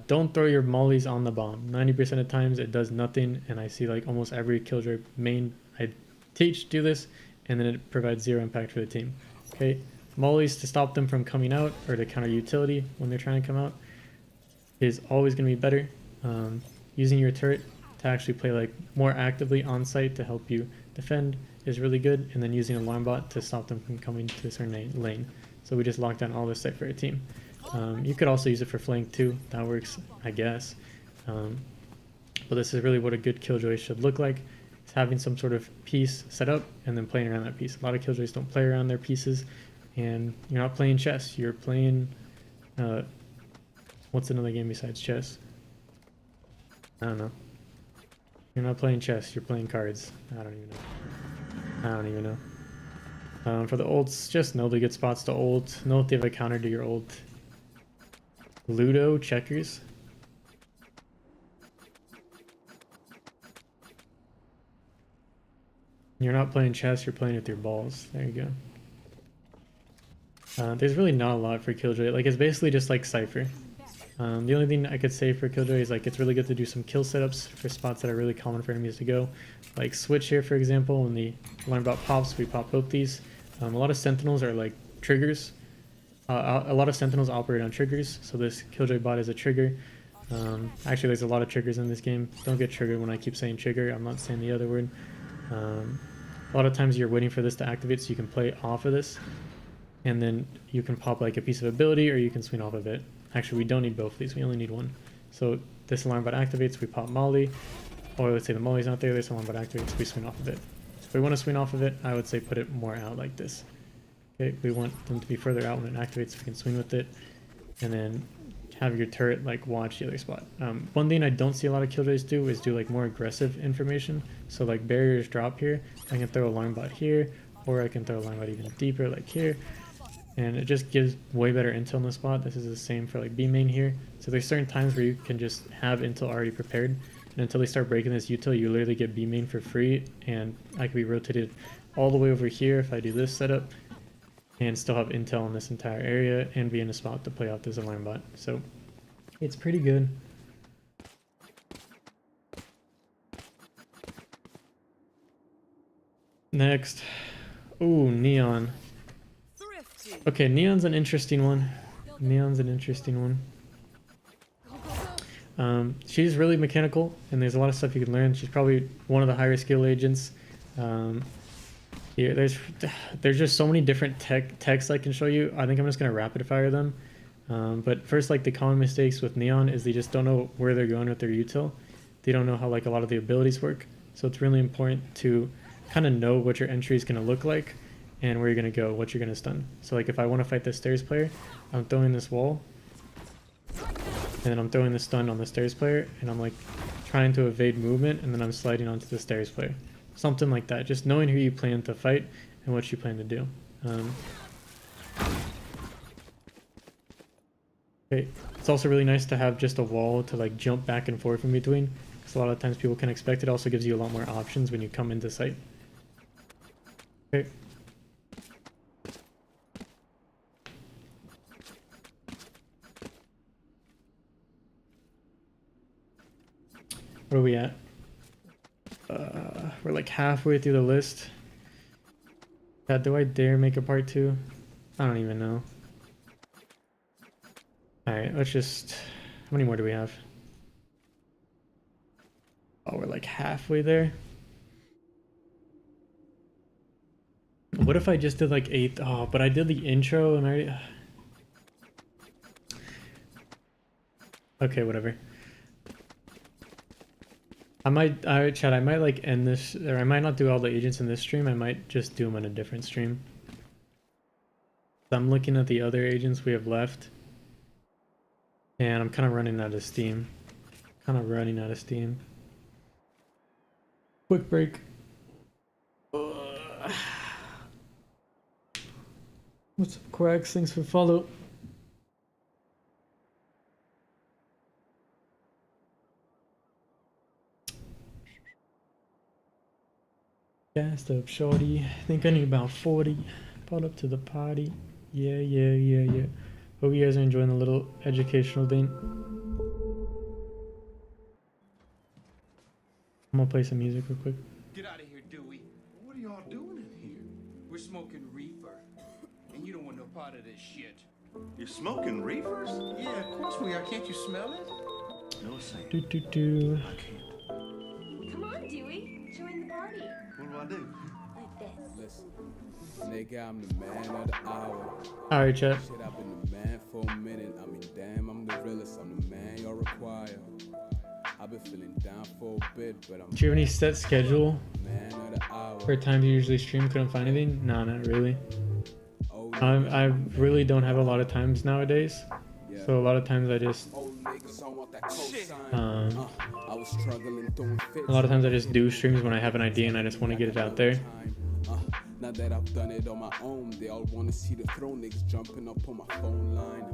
Don't throw your mollies on the bomb. 90% of times it does nothing, and I see like almost every Killjoy main I teach do this, and then it provides zero impact for the team. Okay, mollies to stop them from coming out or to counter utility when they're trying to come out is always going to be better. Using your turret to actually play like more actively on site to help you defend is really good, and then using alarm bot to stop them from coming to a certain lane. So we just locked down all this site for a team. You could also use it for flank too. That works, I guess. But this is really what a good Killjoy should look like. It's having some sort of piece set up and then playing around that piece. A lot of Killjoys don't play around their pieces, and you're not playing chess. You're playing, what's another game besides chess? I don't know. You're not playing chess. You're playing cards. I don't even know. For the ults, just know the good spots to ult. Know if they have a counter to your ult. Ludo, checkers. You're not playing chess, you're playing with your balls. There you go. There's really not a lot for Killjoy. Like, it's basically just like Cypher. The only thing I could say for Killjoy is like it's really good to do some kill setups for spots that are really common for enemies to go. Like Switch here, for example, when the alarm bot pops, we pop both these. A lot of Sentinels are like triggers. A lot of Sentinels operate on triggers, so this Killjoy bot is a trigger. Actually, there's a lot of triggers in this game. Don't get triggered when I keep saying trigger. I'm not saying the other word. A lot of times you're waiting for this to activate so you can play off of this, and then you can pop like a piece of ability, or you can swing off of it. Actually, we don't need both of these. We only need one. So this alarm bot activates, we pop molly, or let's say the molly's not there, this alarm bot activates, we swing off of it. So if we want to swing off of it, I would say put it more out like this. Okay, we want them to be further out when it activates so we can swing with it, and then have your turret like watch the other spot. One thing I don't see a lot of Killjoys do is do like more aggressive information. So like barriers drop here, I can throw alarm bot here, or I can throw alarm bot even deeper like here. And it just gives way better intel in the spot. This is the same for like B main here. So there's certain times where you can just have intel already prepared, and until they start breaking this util, you literally get B main for free, and I could be rotated all the way over here if I do this setup, and still have intel in this entire area, and be in a spot to play off this alarm bot. So it's pretty good. Next. Ooh, Neon. Okay, Neon's an interesting one. She's really mechanical, and there's a lot of stuff you can learn. She's probably one of the higher skill agents. Here, there's just so many different texts I can show you. I think I'm just gonna rapid fire them. But first, like the common mistakes with Neon is they just don't know where they're going with their util. They don't know how like a lot of the abilities work. So it's really important to kind of know what your entry is gonna look like, and where you're going to go, what you're going to stun. So like if I want to fight the stairs player, I'm throwing this wall, and then I'm throwing the stun on the stairs player, and I'm like trying to evade movement, and then I'm sliding onto the stairs player. Something like that. Just knowing who you plan to fight and what you plan to do. Okay. It's also really nice to have just a wall to like jump back and forth in between, because a lot of times people can expect it. Also gives you a lot more options when you come into sight. Okay. Where are we at? We're like halfway through the list. God, do I dare make a part 2? I don't even know. Alright, let's just... How many more do we have? Oh, we're like halfway there. What if I just did like 8? Oh, but I did the intro and I... Okay, whatever. I might, Chad, I might like end this, or I might not do all the agents in this stream. I might just do them in a different stream. I'm looking at the other agents we have left. And I'm kind of running out of steam. Quick break. What's up, Quacks? Thanks for follow. Gassed up, shorty. Think I need about 40. Pulled up to the party. Yeah. Hope you guys are enjoying the little educational thing. I'm gonna play some music real quick. Get out of here, Dewey. What are y'all doing in here? We're smoking reefer. And you don't want no part of this shit. You're smoking reefers? Yeah, of course we are. Can't you smell it? No, saying. Do do do. I can't. Come on, Dewey. Join the party. What do I do? Like this. Listen, nigga, I'm the man of the hour. Alright, chat. Shit, I've been the man for a minute. I mean, damn, I'm the realest. I'm the man y'all require. I've been feeling down for a bit, but I'm Do you have any set schedule man of the hour. for times you usually stream? Couldn't find anything? No, not really. Oh, I really don't have a lot of times nowadays. yeah. So a lot of times I just Old niggas, I want that cosign. um I was struggling throwing fits. a lot of times I just do streams when I have an idea and I just want to get it out there. Now that I've done it on my own, they all wanna see the throne. Niggas jumping up on my phone line.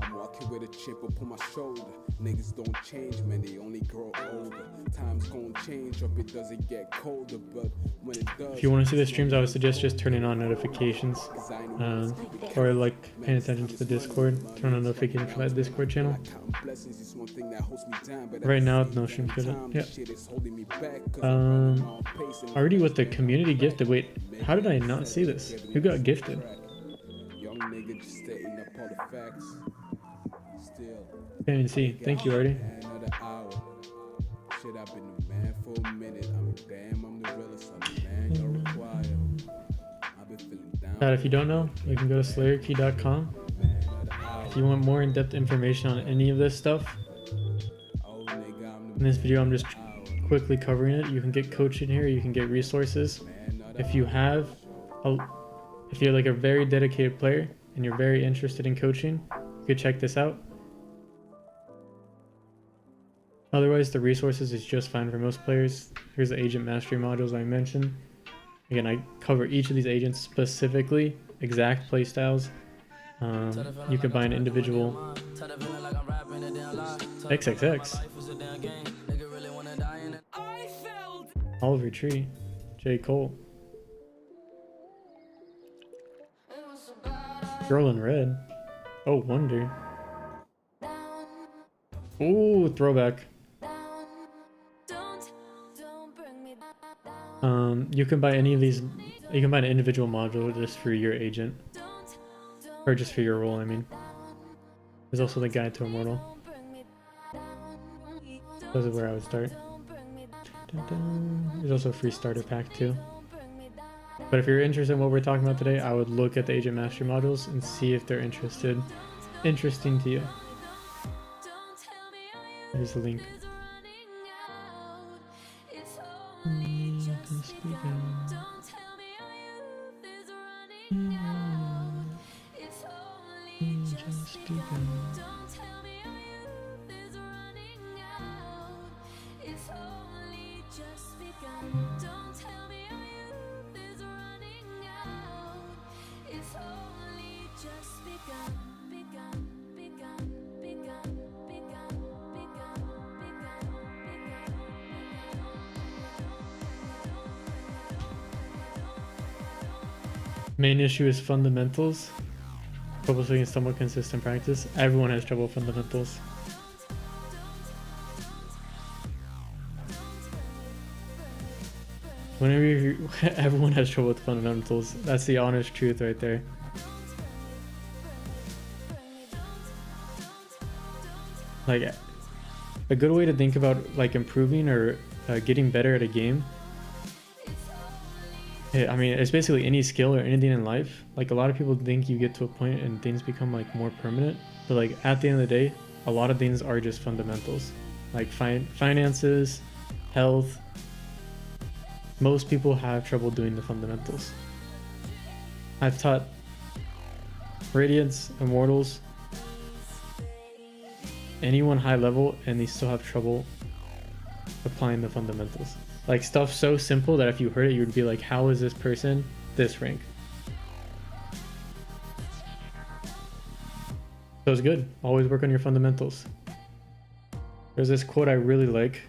I'm walking with a chip up on my shoulder. Niggas don't change, man, they only grow older. Time's gonna change up, it doesn't get colder, but when it does. If you want to see the streams, I would suggest just turning on notifications, or like paying attention to the Discord. Turn on notifications for that Discord channel. Right now, no stream schedule. Yeah. Already with the community gifted. Wait, how did I not see this? Who got gifted? Young nigga just stating up all the facts. Still. Can't even see. Thank you, Artie. Another hour. Shit, I've been a man for a minute. I mean, damn, I'm the realest. I'm the man y'all require. I've been feeling down. If you don't know, you can go to slayerkey.com. If you want more in-depth information on any of this stuff, in this video I'm just quickly covering it. You can get coaching here, you can get resources. If you're like a very dedicated player and you're very interested in coaching, you could check this out. Otherwise, the resources is just fine for most players. Here's the agent mastery modules I mentioned. Again, I cover each of these agents specifically, exact playstyles. You could buy an individual XXX. Oliver Tree. J. Cole. Girl in Red. Oh, Wonder. Ooh, throwback. You can buy any of these. You can buy an individual module just for your agent. Or just for your role, I mean. There's also the guide to Immortal. This is where I would start. There's also a free starter pack too. But if you're interested in what we're talking about today, I would look at the agent mastery modules and see if they're interesting to you. Here's the link. Main issue is fundamentals. Troubleshooting somewhat consistent practice. Everyone has trouble with fundamentals. Whenever you, everyone has trouble with fundamentals. That's the honest truth right there. Like, a good way to think about like improving or getting better at a game. I mean, it's basically any skill or anything in life. Like, a lot of people think you get to a point and things become like more permanent, but like at the end of the day, a lot of things are just fundamentals. Like finances, health. Most people have trouble doing the fundamentals. I've taught Radiants, Immortals, anyone high level, and they still have trouble applying the fundamentals. Like, stuff so simple that if you heard it, you would be like, how is this person this rank? So it's good. Always work on your fundamentals. There's this quote I really like.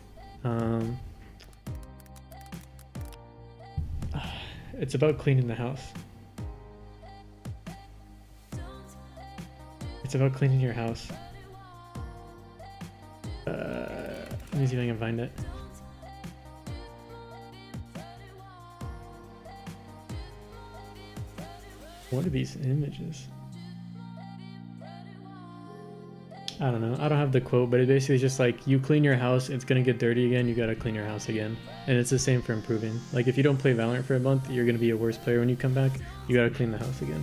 It's about cleaning the house. It's about cleaning your house. Let me see if I can find it. What are these images? I don't know. I don't have the quote, but it basically is just like, you clean your house, it's gonna get dirty again, you gotta clean your house again. And it's the same for improving. Like, if you don't play Valorant for a month, you're gonna be a worse player when you come back. You gotta clean the house again.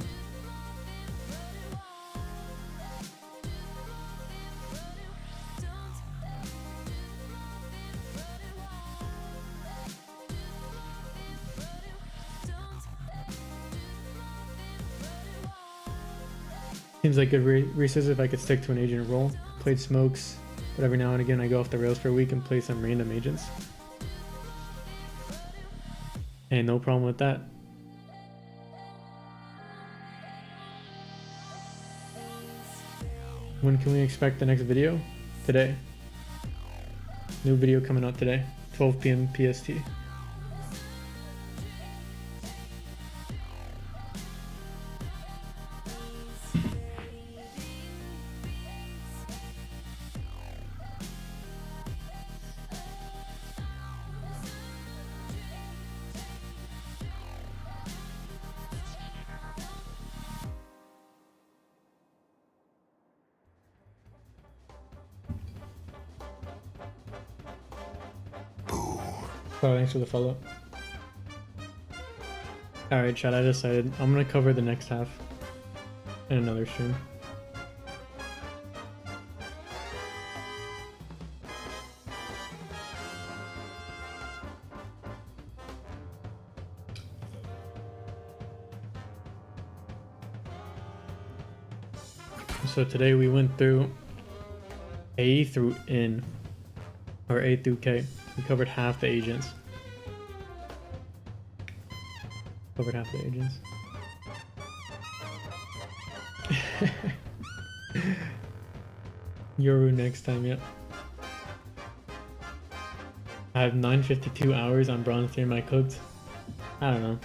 Seems like good resource if I could stick to an agent role. Played smokes, but every now and again I go off the rails for a week and play some random agents. Hey, no problem with that. When can we expect the next video? Today. New video coming out today, 12 p.m. PST. Oh, thanks for the follow. Alright, chat, I decided I'm gonna cover the next half in another stream. So today we went through A through N, or A through K. We covered half the agents. Covered half the agents. Yoru next time, yep. I have 952 hours on bronze 3 I cooked. I don't know.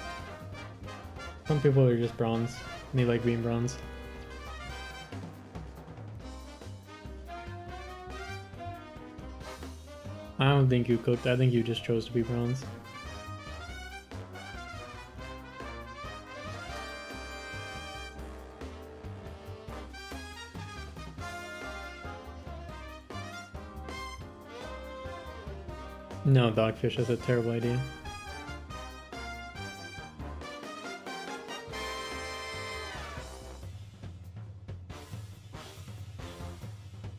Some people are just bronze. And they like being bronze. I don't think you cooked. I think you just chose to be bronze. No, Dogfish, that's a terrible idea.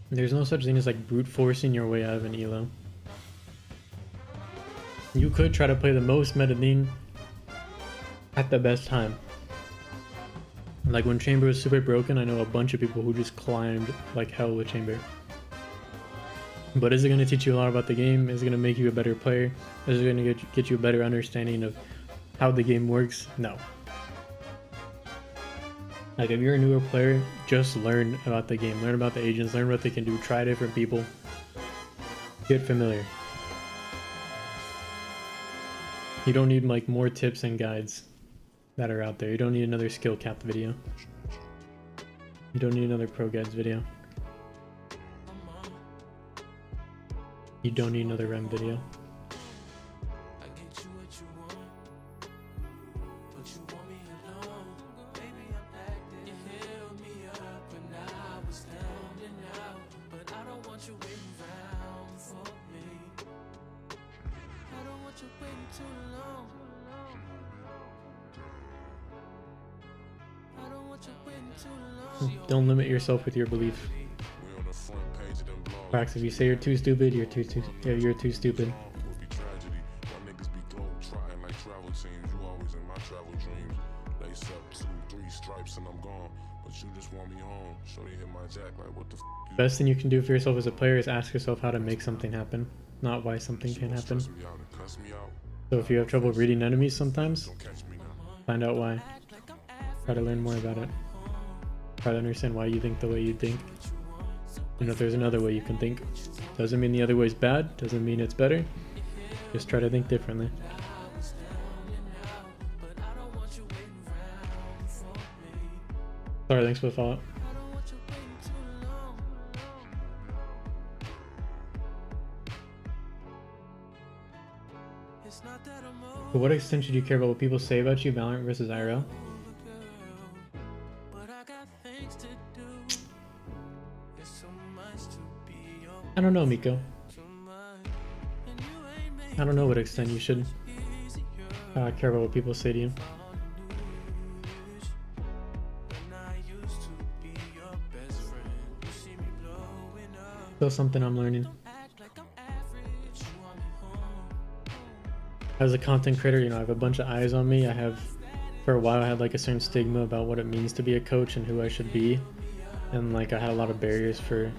There's no such thing as like brute forcing your way out of an elo. You could try to play the most meta thing at the best time. Like when Chamber was super broken, I know a bunch of people who just climbed like hell with Chamber. But is it going to teach you a lot about the game? Is it going to make you a better player? Is it going to get you a better understanding of how the game works? No. Like, if you're a newer player, just learn about the game. Learn about the agents. Learn what they can do. Try different people. Get familiar. You don't need like more tips and guides that are out there. You don't need another skill cap video. You don't need another pro guides video. You don't need another REM video. Don't limit yourself with your belief. Facts, if you say you're too stupid, you're too stupid. Best thing you can do for yourself as a player is ask yourself how to make something happen, not why something can happen. So if you have trouble reading enemies sometimes, find out why. Try to learn more about it. Try to understand why you think the way you think. And if there's another way you can think. Doesn't mean the other way is bad, doesn't mean it's better. Just try to think differently. Sorry, thanks for the follow. To what extent should you care about what people say about you, Valorant versus IRL? I don't know, Miko. I don't know what extent you should care about what people say to you. Still something I'm learning. As a content creator, you know, I have a bunch of eyes on me. For a while, I had like a certain stigma about what it means to be a coach and who I should be. And like I had a lot of barriers for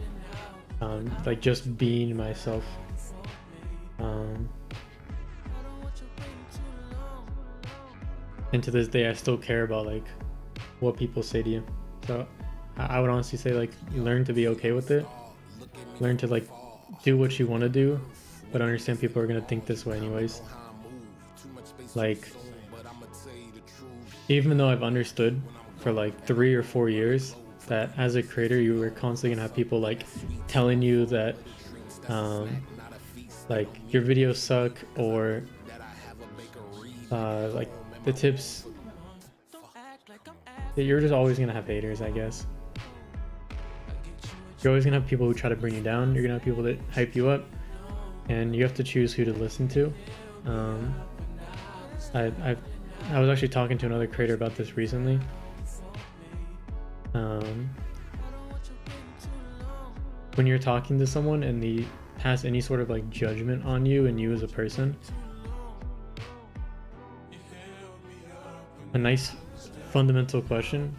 like just being myself. And to this day, I still care about like what people say to you. So I would honestly say like learn to be okay with it. Learn to like do what you want to do, but understand people are gonna think this way anyways. Like, even though I've understood for like 3 or 4 years that as a creator you were constantly gonna have people like telling you that like your videos suck, or like the tips, that you're just always gonna have haters, I guess. You're always gonna have people who try to bring you down. You're gonna have people that hype you up, and you have to choose who to listen to. I was actually talking to another creator about this recently. When you're talking to someone and he has any sort of like judgment on you and you as a person, a nice fundamental question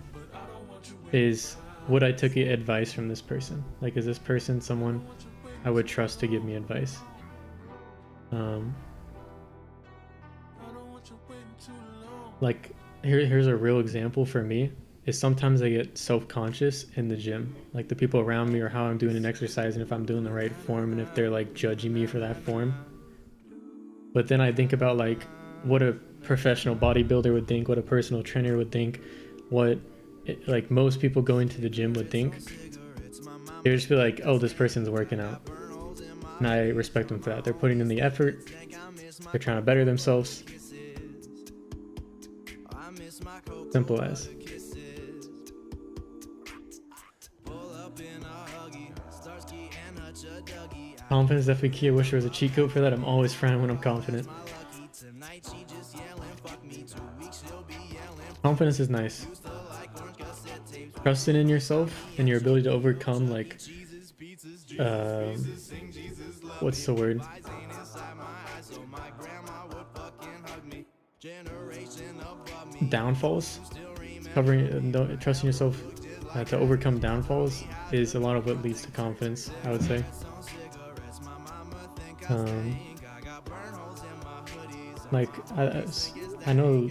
is, would I take advice from this person? Like, is this person someone I would trust to give me advice? Like, here's a real example for me, is sometimes I get self-conscious in the gym. Like the people around me, or how I'm doing an exercise, and if I'm doing the right form, and if they're like judging me for that form. But then I think about like what a professional bodybuilder would think, what a personal trainer would think, what like most people going to the gym would think. They'd just be like, oh, this person's working out. And I respect them for that. They're putting in the effort. They're trying to better themselves. Simple as. Confidence is definitely key. I wish there was a cheat code for that. I'm always frowned when I'm confident. Confidence is nice. Trusting in yourself and your ability to overcome like what's the word? Downfalls. Trusting yourself to overcome downfalls is a lot of what leads to confidence, I would say. Like I know,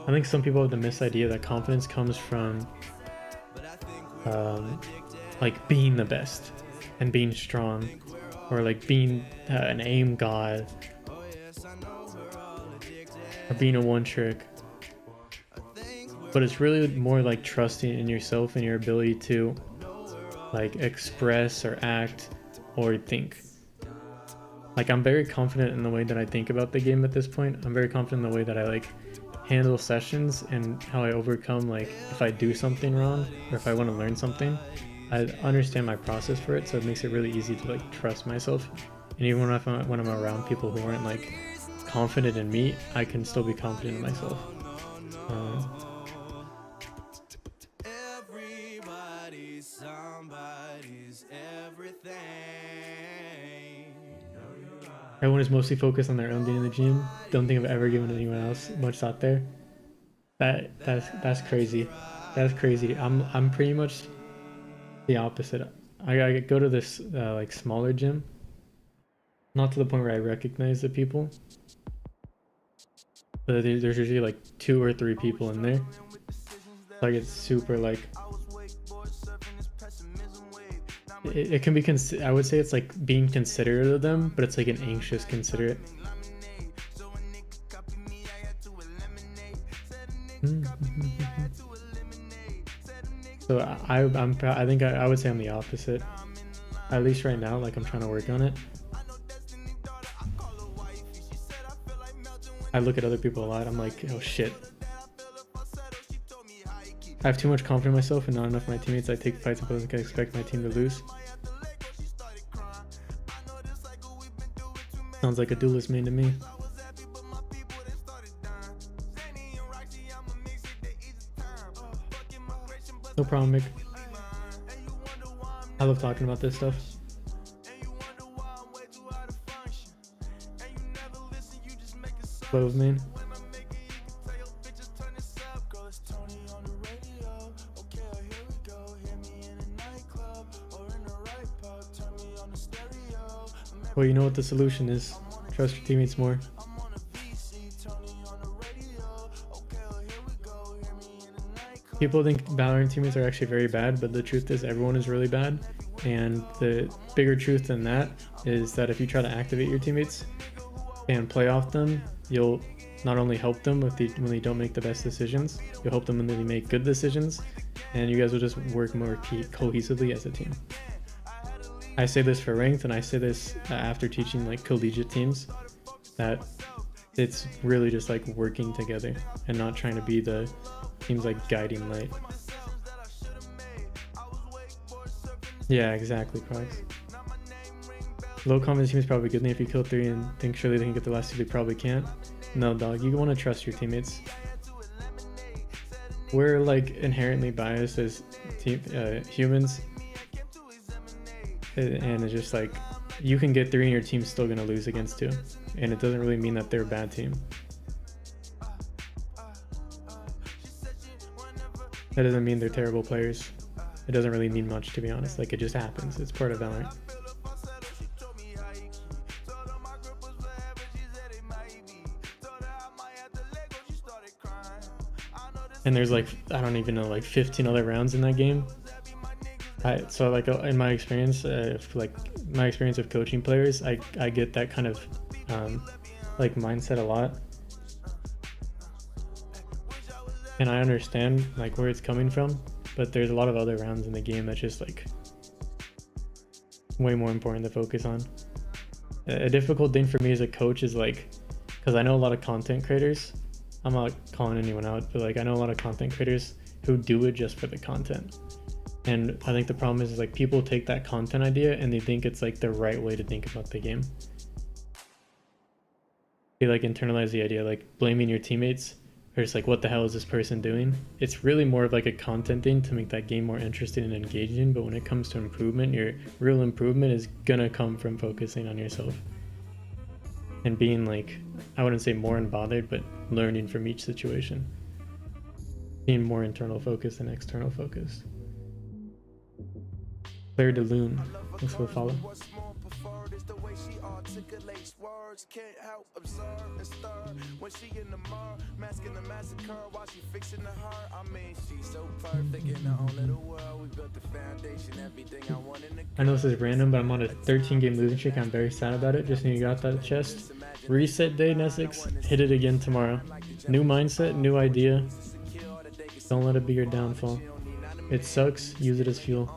I think some people have the misidea that confidence comes from like being the best and being strong, or like being an aim god, or being a one trick. But it's really more like trusting in yourself and your ability to like express or act or think. Like, I'm very confident in the way that I think about the game at this point. I'm very confident in the way that I like handle sessions and how I overcome like if I do something wrong or if I want to learn something. I understand my process for it, so it makes it really easy to like trust myself. And even when I'm around people who aren't like confident in me, I can still be confident in myself. Everybody's somebody's everything. Everyone is mostly focused on their own day in the gym. Don't think I've ever given anyone else much thought there. That's crazy. That's crazy. I'm pretty much the opposite. I go to this like smaller gym, not to the point where I recognize the people, but there's usually like 2 or 3 people in there. So I get super like it can be I would say it's like being considerate of them, but it's like an anxious considerate. So I think I would say I'm the opposite, at least right now. Like I'm trying to work on it. I look at other people a lot. I'm like, oh shit, I have too much confidence in myself and not enough in my teammates. I take fights because I expect my team to lose. Sounds like a duelist main to me. No problem, Mick. I love talking about this stuff. Close, man. Well, you know what the solution is. Trust your teammates more. People think Valorant teammates are actually very bad, but the truth is everyone is really bad. And the bigger truth than that is that if you try to activate your teammates and play off them, you'll not only help them when they don't make the best decisions, you'll help them when they make good decisions, and you guys will just work more cohesively as a team. I say this for ranked, and I say this after teaching like collegiate teams, that it's really just like working together and not trying to be the team's like guiding light. Yeah, exactly, Prox. Low confidence team is probably a good thing. If you kill 3 and think surely they can get the last 2, they probably can't. No, dog, you want to trust your teammates. We're like inherently biased as humans, and it's just like you can get 3 and your team's still gonna lose against 2, and it doesn't really mean that they're a bad team. That doesn't mean they're terrible players. It doesn't really mean much, to be honest. Like, it just happens. It's part of Valorant. And there's like, I don't even know, like 15 other rounds in that game. So like in my experience, my experience of coaching players, I get that kind of like mindset a lot. And I understand like where it's coming from, but there's a lot of other rounds in the game that's just like way more important to focus on. A difficult thing for me as a coach is like, because I know a lot of content creators, I'm not calling anyone out, but like I know a lot of content creators who do it just for the content. And I think the problem is like people take that content idea and they think it's like the right way to think about the game. They like internalize the idea, like blaming your teammates, or just like, what the hell is this person doing? It's really more of like a content thing to make that game more interesting and engaging. But when it comes to improvement, your real improvement is gonna come from focusing on yourself and being like, I wouldn't say more unbothered, but learning from each situation. Being more internal focused than external focused. Claire DeLune, thanks for the follow. Can't help observe and stir when she in the mirror, masking the massacre while she fixing the heart. I mean, she's so perfect in her own little world. We built the foundation, everything I want in the. I know this is random, but I'm on a 13-game losing streak. I'm very sad about it. Just knew you got that chest. Reset day, Nesix. Hit it again tomorrow. New mindset, new idea. Don't let it be your downfall. It sucks. Use it as fuel.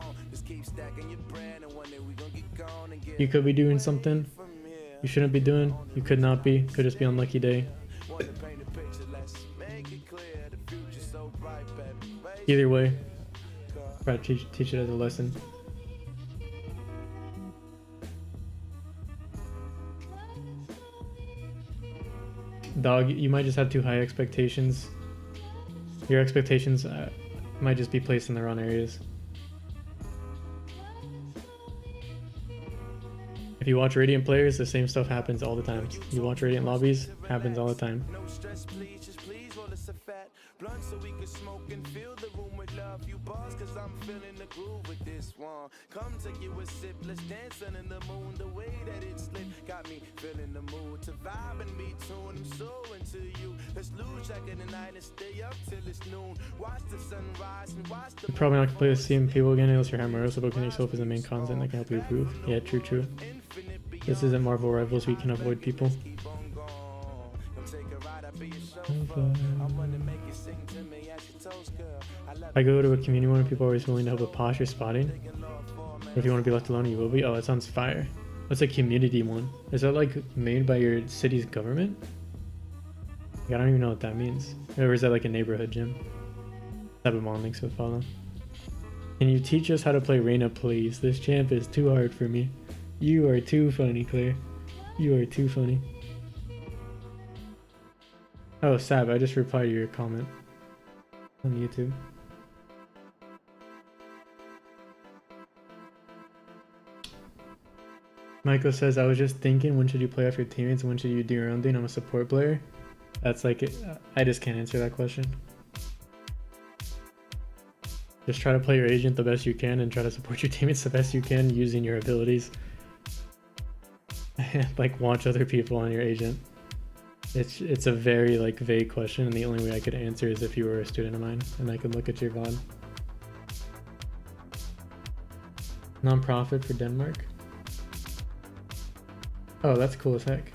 You could be doing something you shouldn't be doing. You could not be. Could just be on lucky day. Either way, try to teach it as a lesson. Dog, you might just have too high expectations. Your expectations might just be placed in the wrong areas. If you watch Radiant players, the same stuff happens all the time. You watch Radiant lobbies, happens all the time. No stress, please, just please roll us a fat blunt so we can smoke and fill the room with love. You boss, cause I'm feeling the groove with this one. Come take you a sip, let's dance under the moon. The way that it's lit got me feeling the mood to vibe and be tuned. I'm so into you. Let's lose track of the night and stay up till it's noon. Watch the sunrise and watch the You're probably not gonna play with CM people again unless you're Hammer, so booking yourself as the main content that can help you improve. Yeah, true, true. This isn't Marvel Rivals, we can avoid people. I go to a community one and people are always willing to help with posh or spotting. Or if you want to be left alone, you will be. Oh, that sounds fire. What's a community one? Is that like made by your city's government? Like, I don't even know what that means. Or is that like a neighborhood gym? Type of mon links would follow. Can you teach us how to play Reyna, please? This champ is too hard for me. You are too funny, Claire. You are too funny. Oh, Sab, I just replied to your comment on YouTube. Michael says, I was just thinking, when should you play off your teammates and when should you do your own thing? I'm a support player. That's like, I just can't answer that question. Just try to play your agent the best you can and try to support your teammates the best you can using your abilities. Like, watch other people on your agent. It's a very like vague question, and the only way I could answer is if you were a student of mine and I could look at your VOD. Non-profit for Denmark. Oh, that's cool as heck.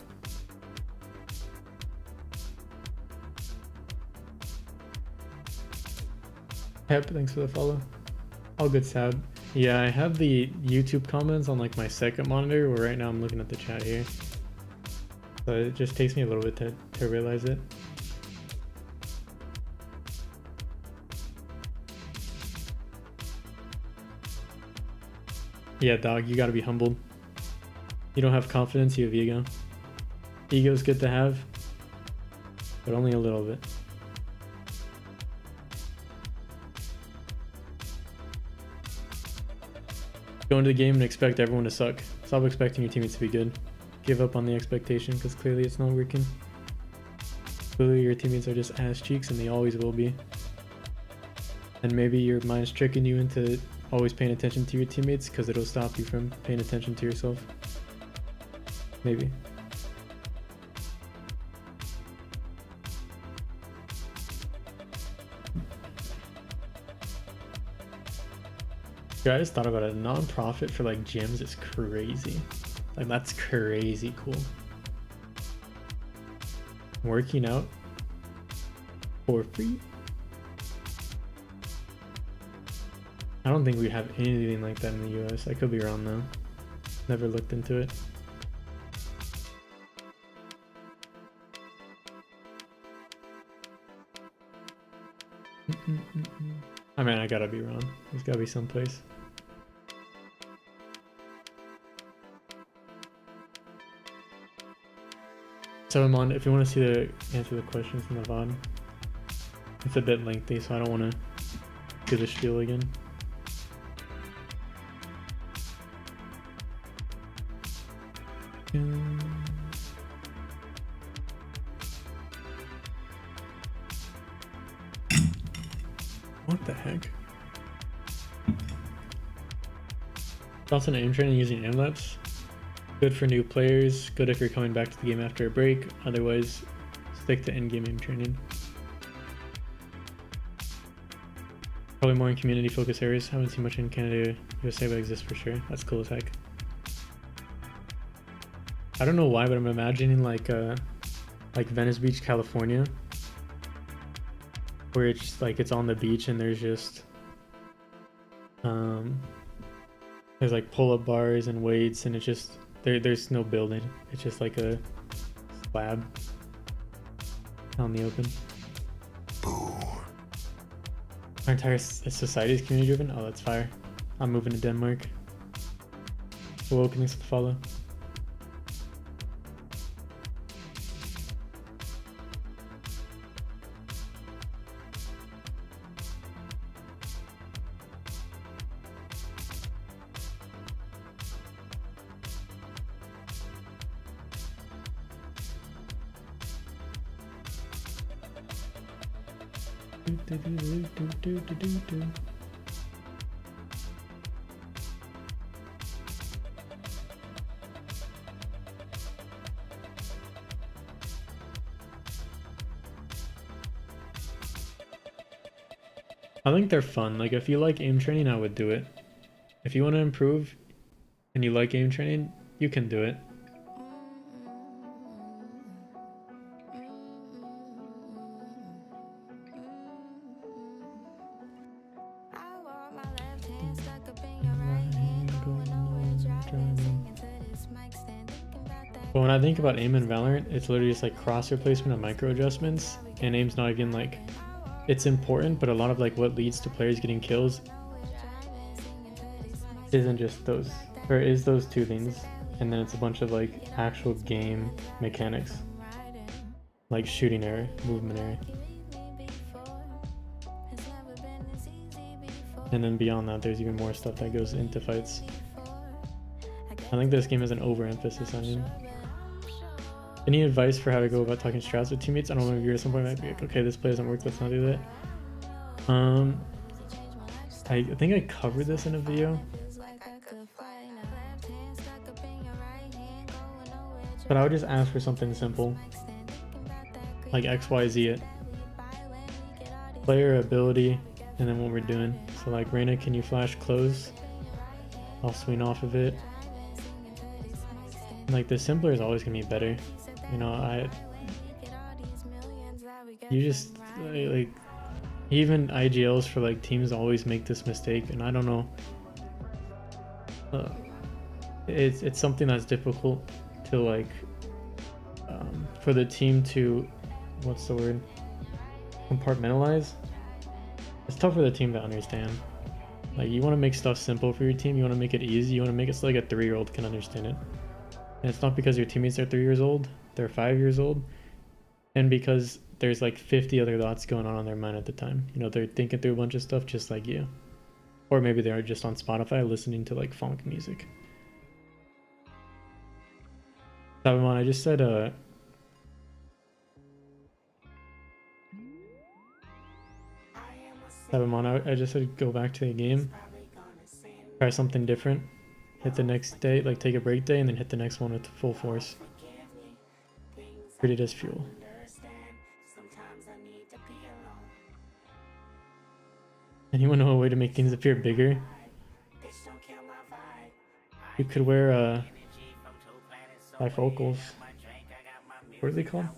Pep, thanks for the follow. All good, Sab. Yeah, I have the YouTube comments on like my second monitor, where right now I'm looking at the chat here. So it just takes me a little bit to realize it. Yeah, dog, you gotta be humbled. You don't have confidence, you have ego. Ego's good to have, but only a little bit. Go into the game and expect everyone to suck. Stop expecting your teammates to be good. Give up on the expectation, because clearly it's not working. Clearly your teammates are just ass cheeks and they always will be. And maybe your mind's tricking you into always paying attention to your teammates because it'll stop you from paying attention to yourself. Maybe. Guys, thought about a non-profit for like gyms is crazy. Like, that's crazy cool. Working out for free? I don't think we have anything like that in the US. I could be wrong though. Never looked into it. I mean, I gotta be wrong. There's gotta be someplace. So I'm on, if you want to see answer the questions in the VOD, it's a bit lengthy, so I don't want to do the spiel again. What the heck? Thoughts on aim training using aim-laps? Good for new players, good if you're coming back to the game after a break, otherwise stick to in-game aim training. Probably more in community focus areas, haven't seen much in Canada, USA, but exists for sure. That's cool as heck. I don't know why, but I'm imagining like Venice Beach, California, where it's like it's on the beach and there's just there's like pull-up bars and weights, and it's just there's no building, it's just like a slab out in the open. Our entire society is community driven. Oh, that's fire. I'm moving to Denmark. Hello, thanks for the follow. I think they're fun. Like, if you like aim training, I would do it. If you want to improve and you like aim training, you can do it. But when I think about aim in Valorant, it's literally just like crosshair placement and micro adjustments, and aim's not even like, it's important, but a lot of like what leads to players getting kills isn't just those, or is those two things, and then it's a bunch of like actual game mechanics, like shooting error, movement error, and then beyond that there's even more stuff that goes into fights. I think this game has an overemphasis on aim. Any advice for how to go about talking strats with teammates? I don't know if you're at some point might be like, okay, this play doesn't work, let's not do that. I think I covered this in a video, but I would just ask for something simple, like XYZ it. Player ability, and then what we're doing. So like, Reyna, can you flash close? I'll swing off of it. Like, the simpler is always gonna be better. You know, you just like even IGLs for like teams always make this mistake, and I don't know. It's something that's difficult to like for the team to, what's the word, compartmentalize. It's tough for the team to understand. Like, you want to make stuff simple for your team, you want to make it easy, you want to make it so like a 3-year-old can understand it. And it's not because your teammates are 3 years old, they're 5 years old, and because there's like 50 other thoughts going on their mind at the time. You know, they're thinking through a bunch of stuff just like you. Or maybe they're just on Spotify listening to like funk music. Savamon, I just said Savamon, I just said go back to the game, try something different, hit the next day, like take a break day, and then hit the next one with full force. Treat it as fuel. Anyone know a way to make things appear bigger? You could wear bifocals. What are they called?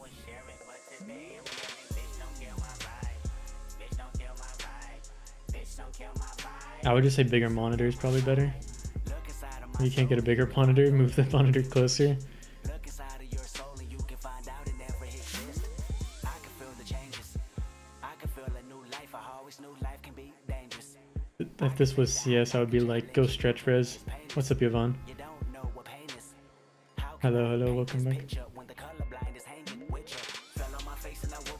I would just say bigger monitor is probably better. If you can't get a bigger monitor, move the monitor closer. If this was CS, I would be like, go stretch res. What's up, Yvonne? Hello, welcome back.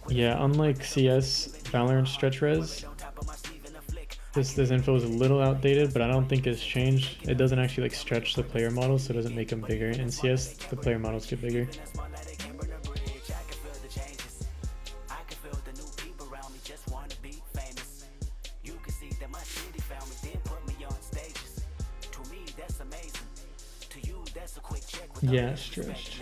Yeah, unlike CS, Valorant stretch res, this info is a little outdated, but I don't think it's changed. It doesn't actually like stretch the player models, so it doesn't make them bigger. In CS, the player models get bigger. Yeah, stretched.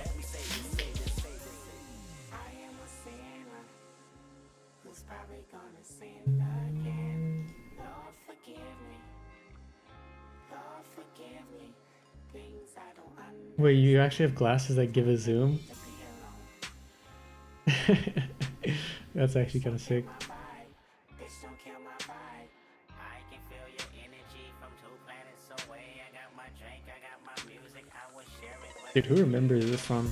Wait, you actually have glasses that give a zoom? That's actually kind of sick. Dude, who remembers this song?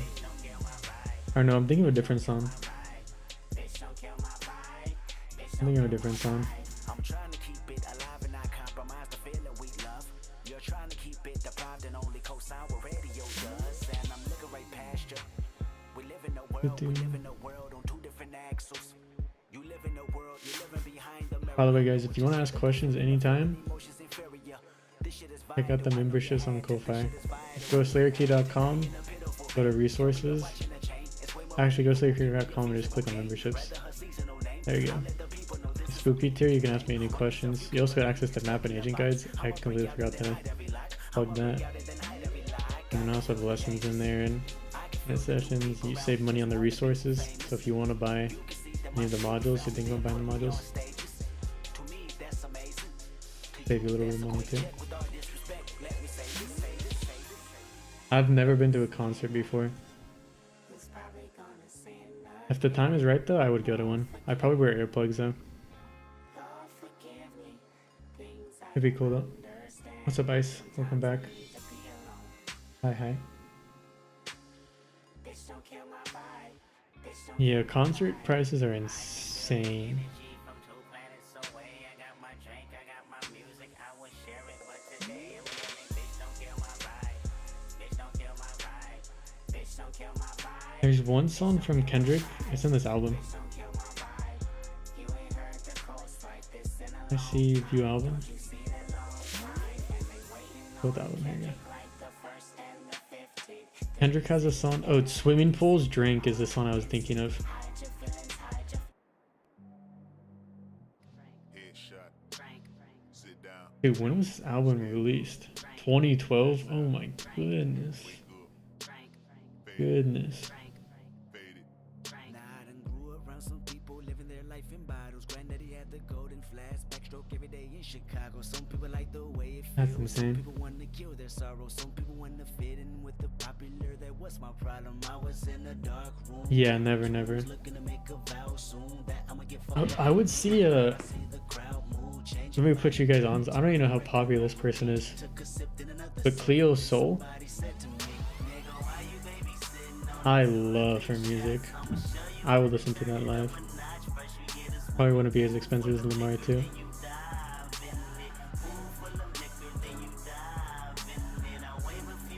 Or no, I'm thinking of a different song. I'm thinking of a different song. By the way, guys, if you want to ask questions anytime, check out the memberships on Ko-Fi. Go to slayerkey.com, go to resources. Actually, go to slayerkey.com and just click on memberships. There you go. Spooky tier, you can ask me any questions. You also get access to map and agent guides. I completely forgot to plug that. And I also have lessons in there and sessions. You save money on the resources. So if you want to buy any of the modules, you think about buying the modules. Save you a little bit of money too. I've never been to a concert before. If the time is right though, I would go to one. I probably wear earplugs though. It'd be cool though. What's up, Ice? Welcome back. Hi. Yeah, concert prices are insane. There's one song from Kendrick. It's in this album. I see view album. Both album here. Yeah. Kendrick has a song. Oh, it's Swimming Pools Drink is the song I was thinking of. Dude, when was this album released? 2012? Oh my goodness. Goodness. That's insane. Yeah, never. I would see a... Let me put you guys on. I don't even know how popular this person is. But Cleo Soul? I love her music. I would listen to that live. Probably wouldn't be as expensive as Lamar too.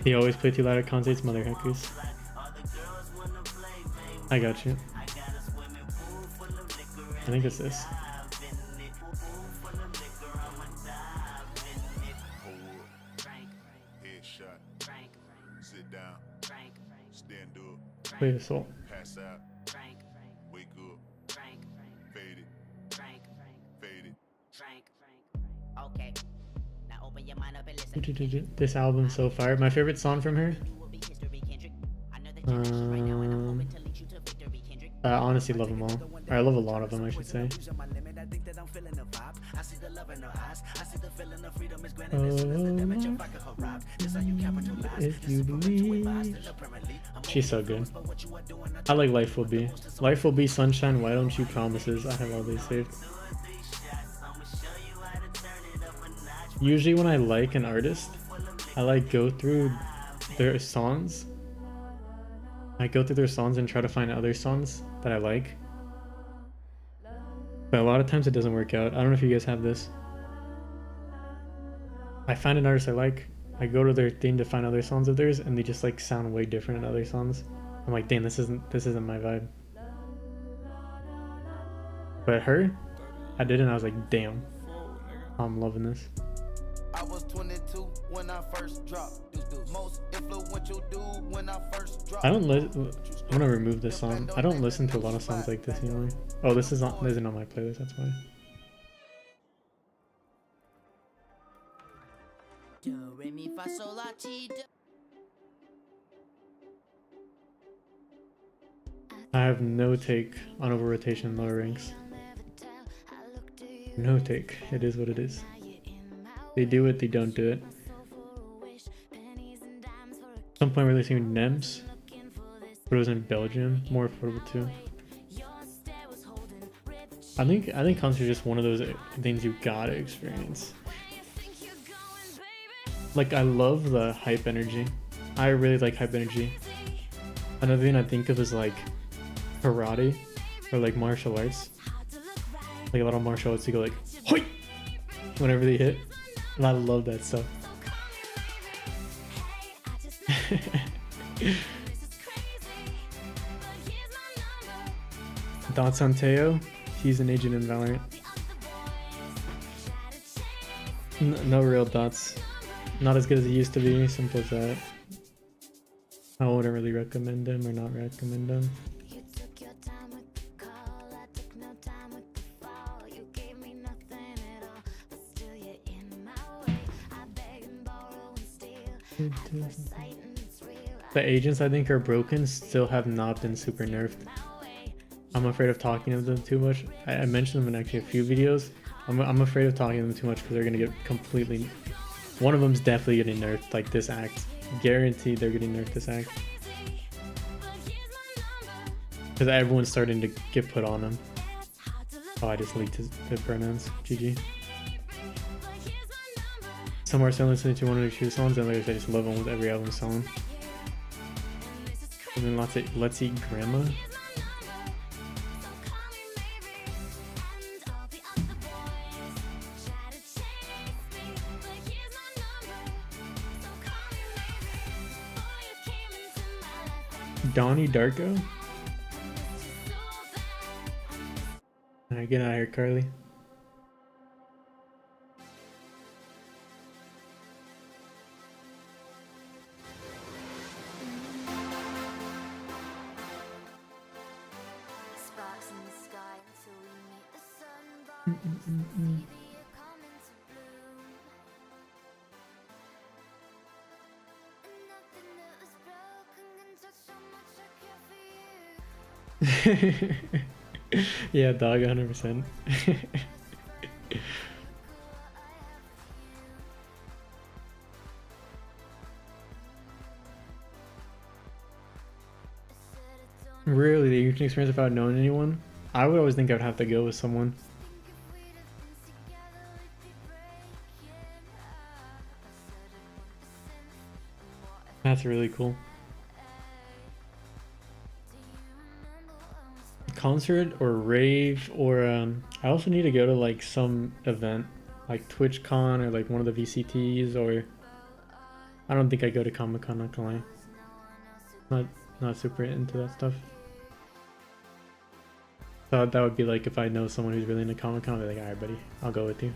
He always play too loud at concerts, mother heckers. I got you. I think it's this. Play the soul. This album so far. My favorite song from her. I honestly love them all. Or I love a lot of them, I should say. If you believe. She's so good. I like Life Will Be. Life Will Be, Sunshine, Why Don't You Promises. I have all these saved. Usually when I like an artist, I like go through their songs. I go through their songs and try to find other songs that I like. But a lot of times it doesn't work out. I don't know if you guys have this. I find an artist I like, I go to their thing to find other songs of theirs, and they just like sound way different in other songs. I'm like, damn, this isn't my vibe. But her, I did it and I was like, damn, I'm loving this. I was 22 when I first dropped. Most influential dude when I first dropped. I'm gonna remove this song. I don't listen to a lot of songs like this anymore. Oh, this isn't on my playlist, that's why. I have no take on over rotation in lower ranks. No take. It is what it is. They do it, they don't do it. At some point we're releasing NEMS, but it was in Belgium, more affordable too. I think concerts are just one of those things you gotta experience. Like, I love the hype energy. I really like hype energy. Another thing I think of is like karate or like martial arts. Like a lot of martial arts, you go like hoi whenever they hit, and I love that stuff. Thoughts on Teo? He's an agent in Valorant. No real thoughts. Not as good as he used to be, simple as that. I wouldn't really recommend him or not recommend him. The agents I think are broken still have not been super nerfed. I'm afraid of talking to them too much. I mentioned them in actually a few videos. I'm afraid of talking to them too much because they're gonna get completely. One of them's definitely getting nerfed, like this act. Guaranteed they're getting nerfed this act. Because everyone's starting to get put on him. Oh, I just leaked the pronouns. GG. Some are still listening to one of the shoe songs, and others I just love almost every album song. And then lots of Let's Eat Grandma. Donnie Darko? Alright, get out of here, Carly. Yeah, dog, 100%. Really, that you can experience without knowing anyone? I would always think I would have to go with someone. That's really cool. Concert or rave or I also need to go to like some event like TwitchCon or like one of the VCTs, or I don't think I go to Comic-Con, not gonna lie. Not super into that stuff. So that would be like if I know someone who's really into Comic-Con, I'd be like, alright buddy, I'll go with you.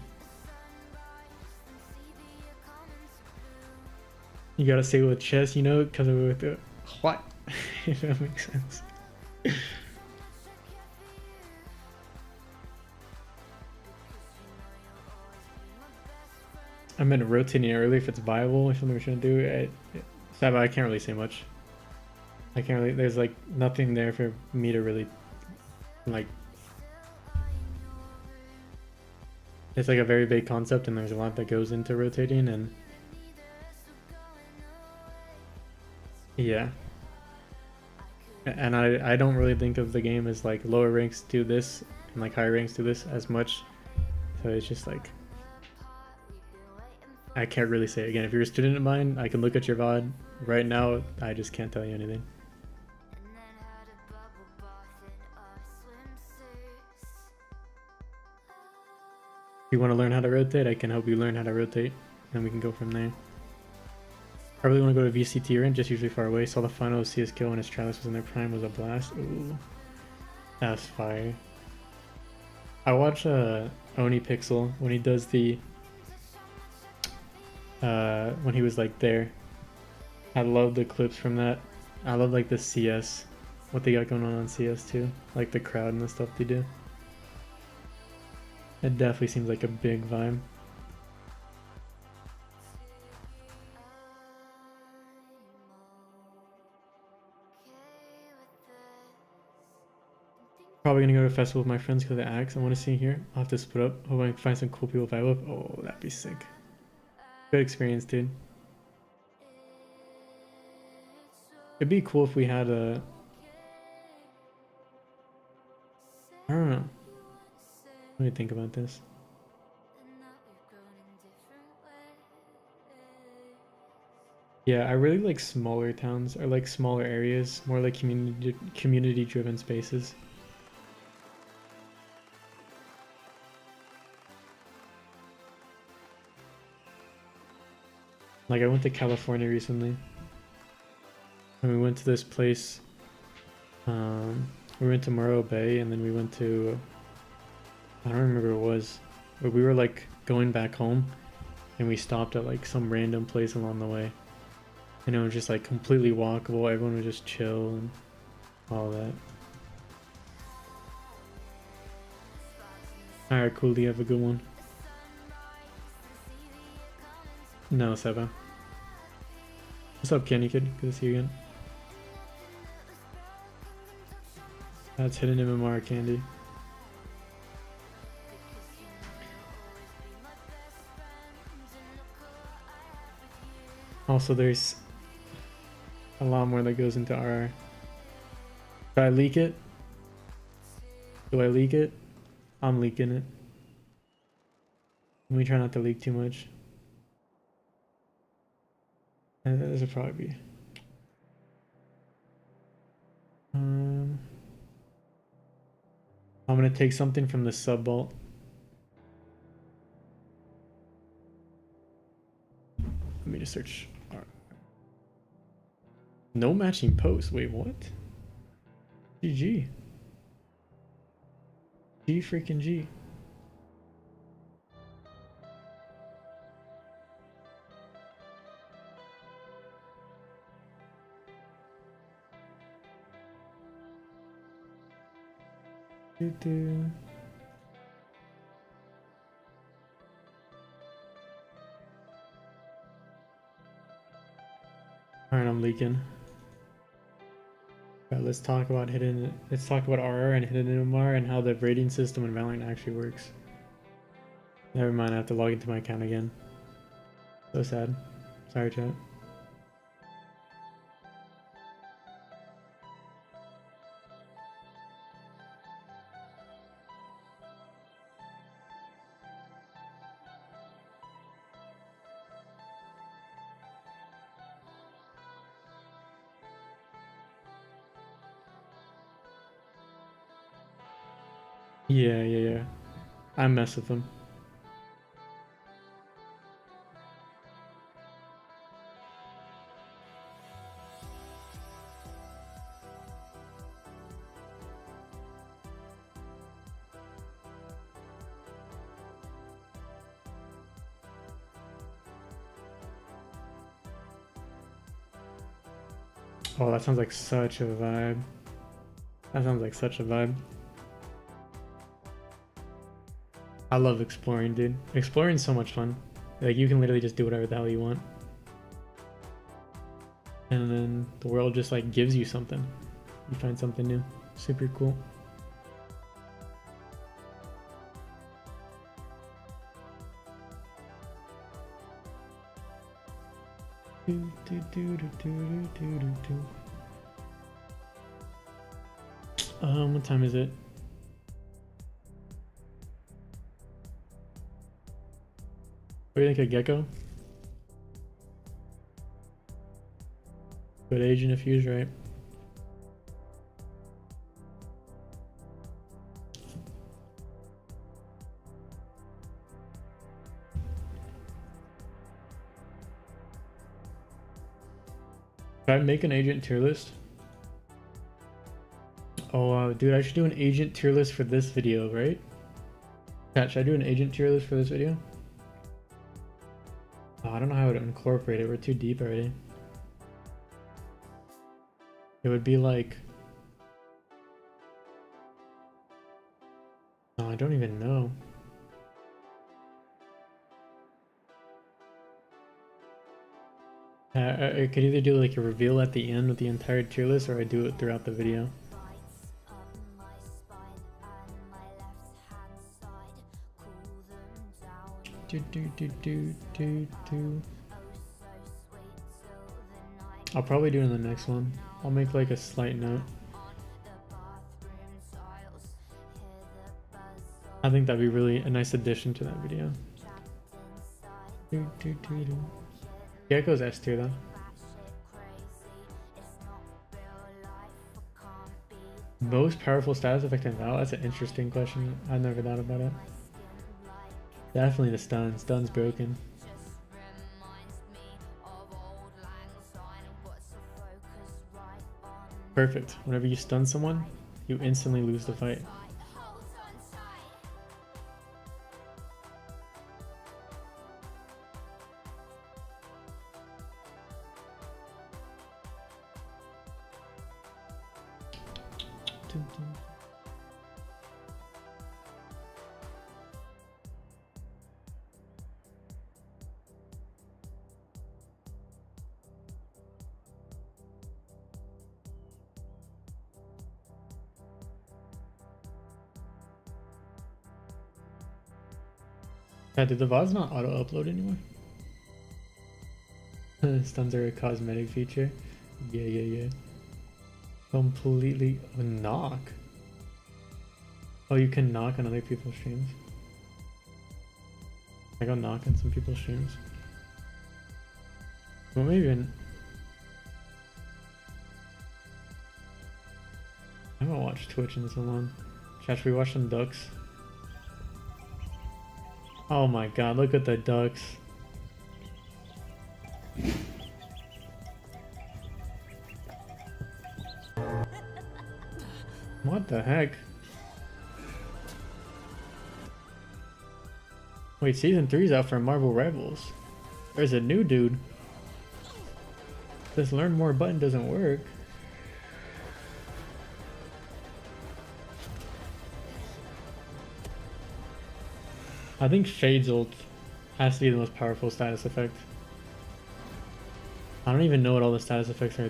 You gotta say with chess, you know, because with the what? If that makes sense. I meant rotating early if it's viable or something we shouldn't do. I can't really say much. I can't really, there's like nothing there for me to really like. It's like a very big concept and there's a lot that goes into rotating, and yeah. And I don't really think of the game as like lower ranks do this and like higher ranks do this as much. So it's just like, I can't really say. Again, if you're a student of mine, I can look at your VOD right now. I just can't tell you anything. If you want to learn how to rotate, I can help you learn how to rotate, and we can go from there. I really want to go to VCT or just usually far away. Saw the final of CSGO when his Travis was in their prime, was a blast. Ooh, that's fire. I watch Oni Pixel when he does the when he was like there. I love the clips from that. I love like the CS, what they got going on CS too, like the crowd and the stuff they do. It definitely seems like a big vibe. Probably gonna go to a festival with my friends because of the acts I want to see here. I'll have to split up. Hope I can find some cool people to vibe up. Oh, that'd be sick. Good experience, dude. It'd be cool if we had a... I don't know. Let me think about this. Yeah, I really like smaller towns or like smaller areas, more like community driven spaces. Like I went to California recently, and we went to this place. We went to Morro Bay, and then we went to, I don't remember what it was, but we were like going back home, and we stopped at like some random place along the way, and it was just like completely walkable. Everyone was just chill and all that. All right, cool. You have a good one. No, Seba. What's up, Candy Kid? Good to see you again. That's hidden MMR Candy. Also, there's a lot more that goes into RR. Should I leak it? Do I leak it? I'm leaking it. Let me try not to leak too much. And this will probably be. I'm gonna take something from the sub vault. Let me just search. No matching posts. Wait, what? GG. G freaking G. Alright, I'm leaking. Alright, let's talk about RR and hidden MMR and how the rating system in Valorant actually works. Never mind, I have to log into my account again. So sad. Sorry, chat. Yeah. I mess with them. Oh, that sounds like such a vibe. That sounds like such a vibe. I love exploring, dude. Exploring is so much fun. Like, you can literally just do whatever the hell you want. And then the world just like gives you something. You find something new. Super cool. What time is it? What do you think of Gecko? Good agent if used right. Should I make an agent tier list? Oh, dude, I should do an agent tier list for this video, right? Chat, should I do an agent tier list for this video? Oh, I don't know how to incorporate it. We're too deep already. It would be like... No, I don't even know. I could either do like a reveal at the end with the entire tier list, or I do it throughout the video. I'll probably do it in the next one. I'll make like a slight note. I think that'd be really a nice addition to that video. Gecko's S tier though. Most powerful status effect in Val? That's an interesting question. I never thought about it. Definitely the stun. Stun's broken. Perfect. Whenever you stun someone, you instantly lose the fight. Yeah, did the VODs not auto-upload anymore? Stuns are a cosmetic feature. Yeah. Completely knock. Oh, you can knock on other people's streams. I go knock on some people's streams. Well, maybe. I haven't watched Twitch in so long. Chat, should we watch some ducks? Oh my god, look at the ducks. What the heck? Wait, season 3's out for Marvel Rivals. There's a new dude. This learn more button doesn't work. I think Shade's ult has to be the most powerful status effect. I don't even know what all the status effects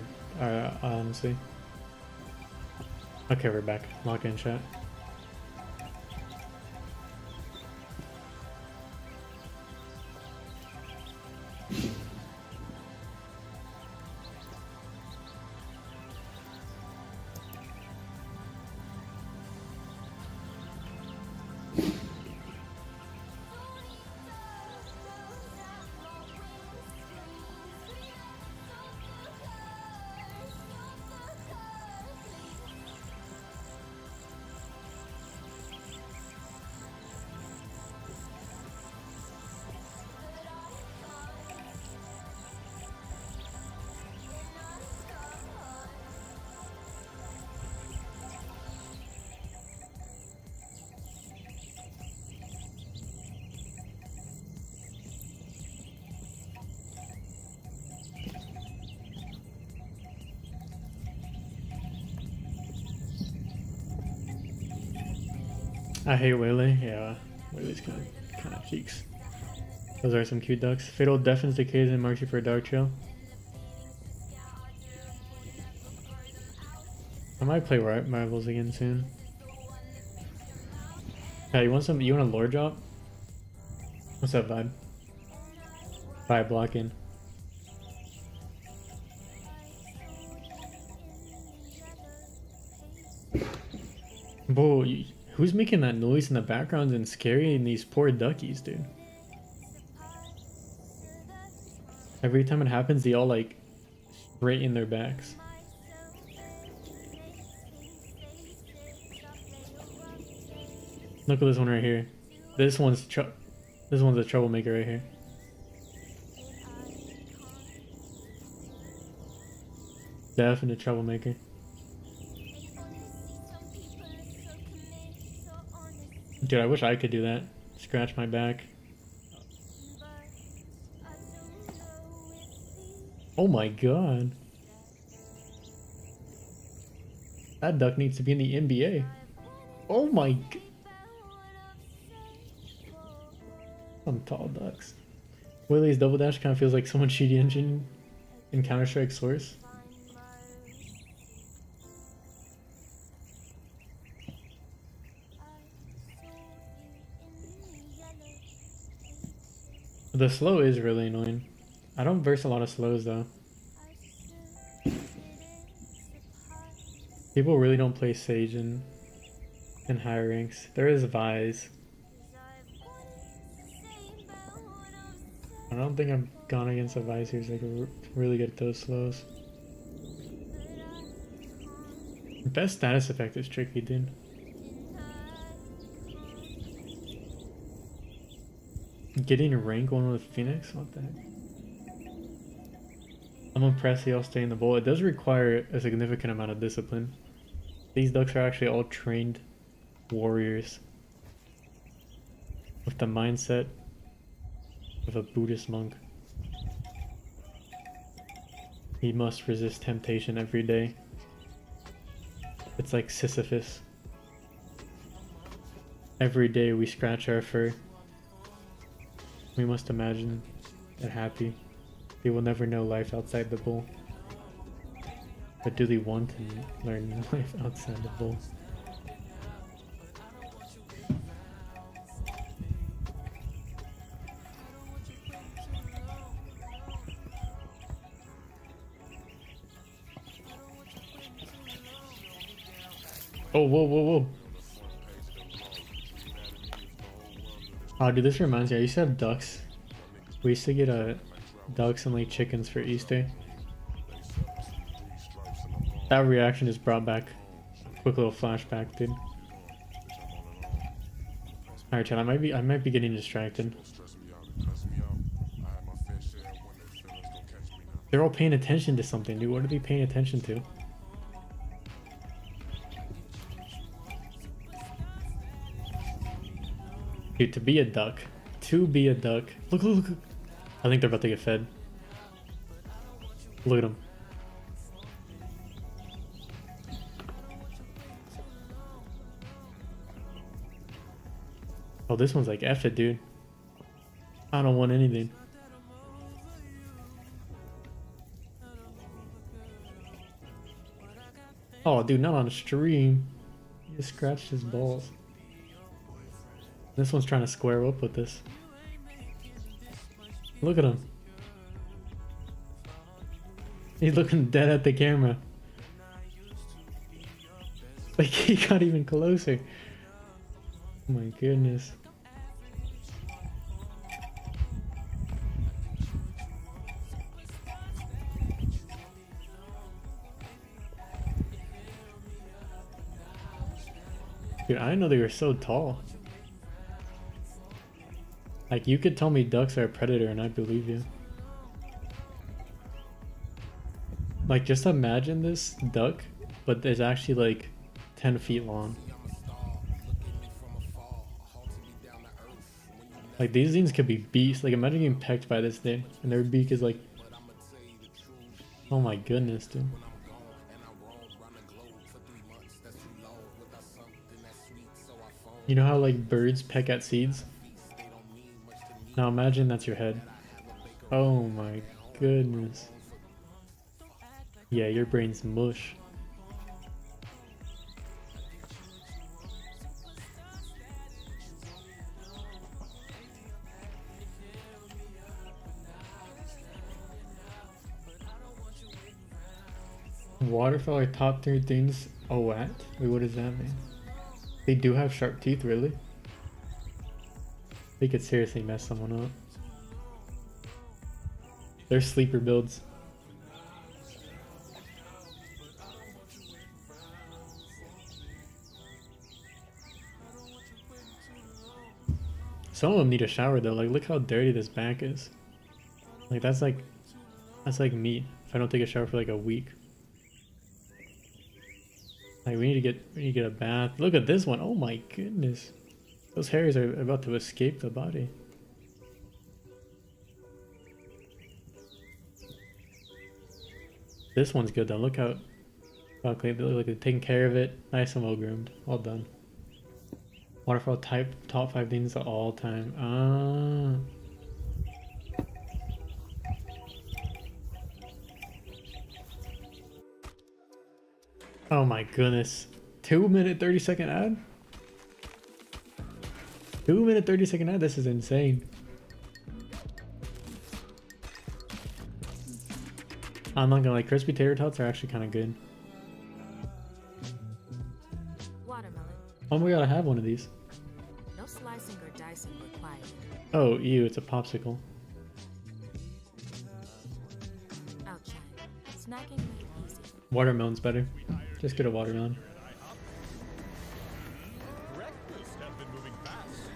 are honestly. Okay, we're back. Lock in chat. I hate Waylay. Yeah, Waylay's kind of cheeks. Those are some cute ducks. Fatal deafens, decays, and marks you for a dark trail. I might play Rivals again soon. Yeah, you want some? You want a lore drop? What's up, vibe? Vibe blocking. Bro, who's making that noise in the background and scaring these poor duckies, dude? Every time it happens, they all like straighten their backs. Look at this one right here. This one's a troublemaker right here. Definite troublemaker. Dude, I wish I could do that. Scratch my back. Oh my god. That duck needs to be in the NBA. Oh my god. Some tall ducks. Willie's double dash kind of feels like someone cheating engine in Counter-Strike Source. The slow is really annoying. I don't verse a lot of slows though. People really don't play Sage in higher ranks. There is Vise. I don't think I've gone against a Vise who's like really good at those slows. Best status effect is tricky, dude. Getting a rank 1 with Phoenix? What the heck? I'm impressed they all stay in the bowl. It does require a significant amount of discipline. These ducks are actually all trained warriors with the mindset of a Buddhist monk. He must resist temptation every day. It's like Sisyphus. Every day we scratch our fur. We must imagine they're happy. They will never know life outside the bowl. But do they want to learn life outside the bowl? Oh, whoa, whoa, whoa. Oh, dude, this reminds me. I used to have ducks. We used to get ducks and like chickens for Easter. That reaction just brought back a quick little flashback, dude. Alright, Chad, I might be getting distracted. They're all paying attention to something, dude. What are they paying attention to? Dude, to be a duck. To be a duck. Look, look, look. I think they're about to get fed. Look at them. Oh, this one's like, F it, dude. I don't want anything. Oh, dude, not on stream. He just scratched his balls. This one's trying to square up with this. Look at him. He's looking dead at the camera. Like, he got even closer. Oh my goodness. Dude, I didn't know they were so tall. Like, you could tell me ducks are a predator and I'd believe you. Like, just imagine this duck, but it's actually like 10 feet long. Like, these things could be beasts. Like, imagine getting pecked by this thing and their beak is like... Oh my goodness, dude. You know how like birds peck at seeds? Now imagine that's your head. Oh my goodness. Yeah, your brain's mush. Waterfowl are top 3 things. Oh, what? Wait, what does that mean? They do have sharp teeth, really? They could seriously mess someone up. They're sleeper builds. Some of them need a shower though. Like, look how dirty this back is. Like, that's like meat. If I don't take a shower for like a week. Like, we need to get a bath. Look at this one. Oh my goodness. Those hairs are about to escape the body. This one's good though. Look how clean they look. Like they're taking care of it. Nice and well groomed. Well done. Waterfall type top 5 things of all time. Oh my goodness. 2-minute 30-second ad? 2-minute 30-second ad? This is insane. I'm not gonna lie, crispy tater tots are actually kind of good. Watermelon. Oh my god, I have one of these. No slicing or dicing required. Oh, ew, it's a popsicle. Outside. Snacking made easy. Watermelon's better. Just get a watermelon.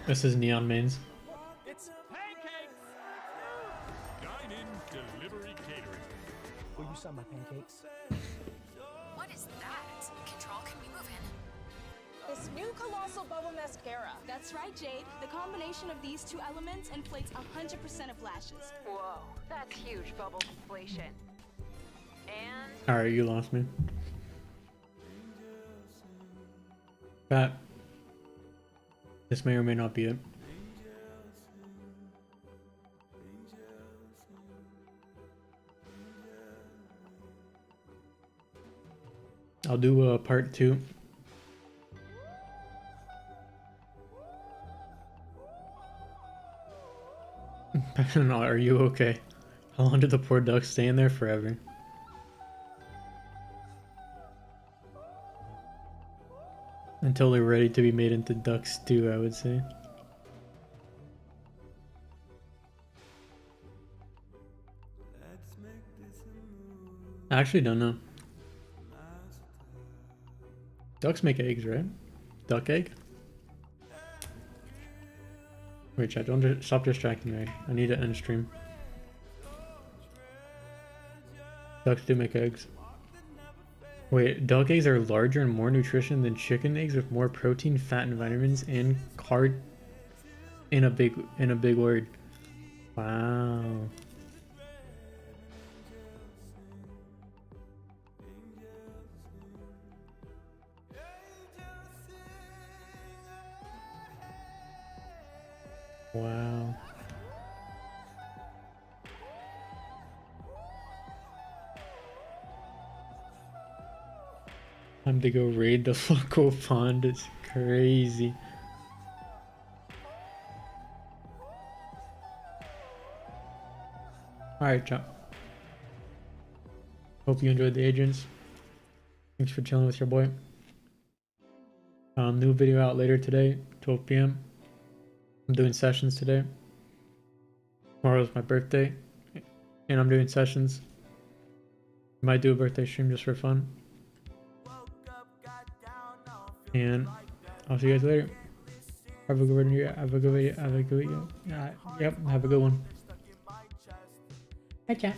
This is Neon Mains. It's pancakes! Dine-in delivery catering. Will you sell my pancakes? What is that? Control, can we move in? This new colossal bubble mascara. That's right, Jade. The combination of these 2 elements inflates 100% of lashes. Whoa, that's huge bubble inflation. And... Alright, you lost me. Pat. This may or may not be it. I'll do part 2. No, are you okay? How long did the poor duck stay in there? Forever. until they're ready to be made into duck stew, I would say. I actually don't know. Ducks make eggs, right? Duck egg? Wait, chat, don't stop distracting me. I need to end stream. Ducks do make eggs. Wait, duck eggs are larger and more nutrition than chicken eggs with more protein, fat, and vitamins and carb in a big word. Wow. Wow. Time to go raid the local pond. It's crazy. Alright, chat. Hope you enjoyed the agents. Thanks for chilling with your boy. New video out later today, 12 p.m. I'm doing sessions today. Tomorrow's my birthday, and I'm doing sessions. Might do a birthday stream just for fun. And I'll see you guys later. Have a good video. Have a good video. Have a good video. Yep. Have a good one. Bye, chat.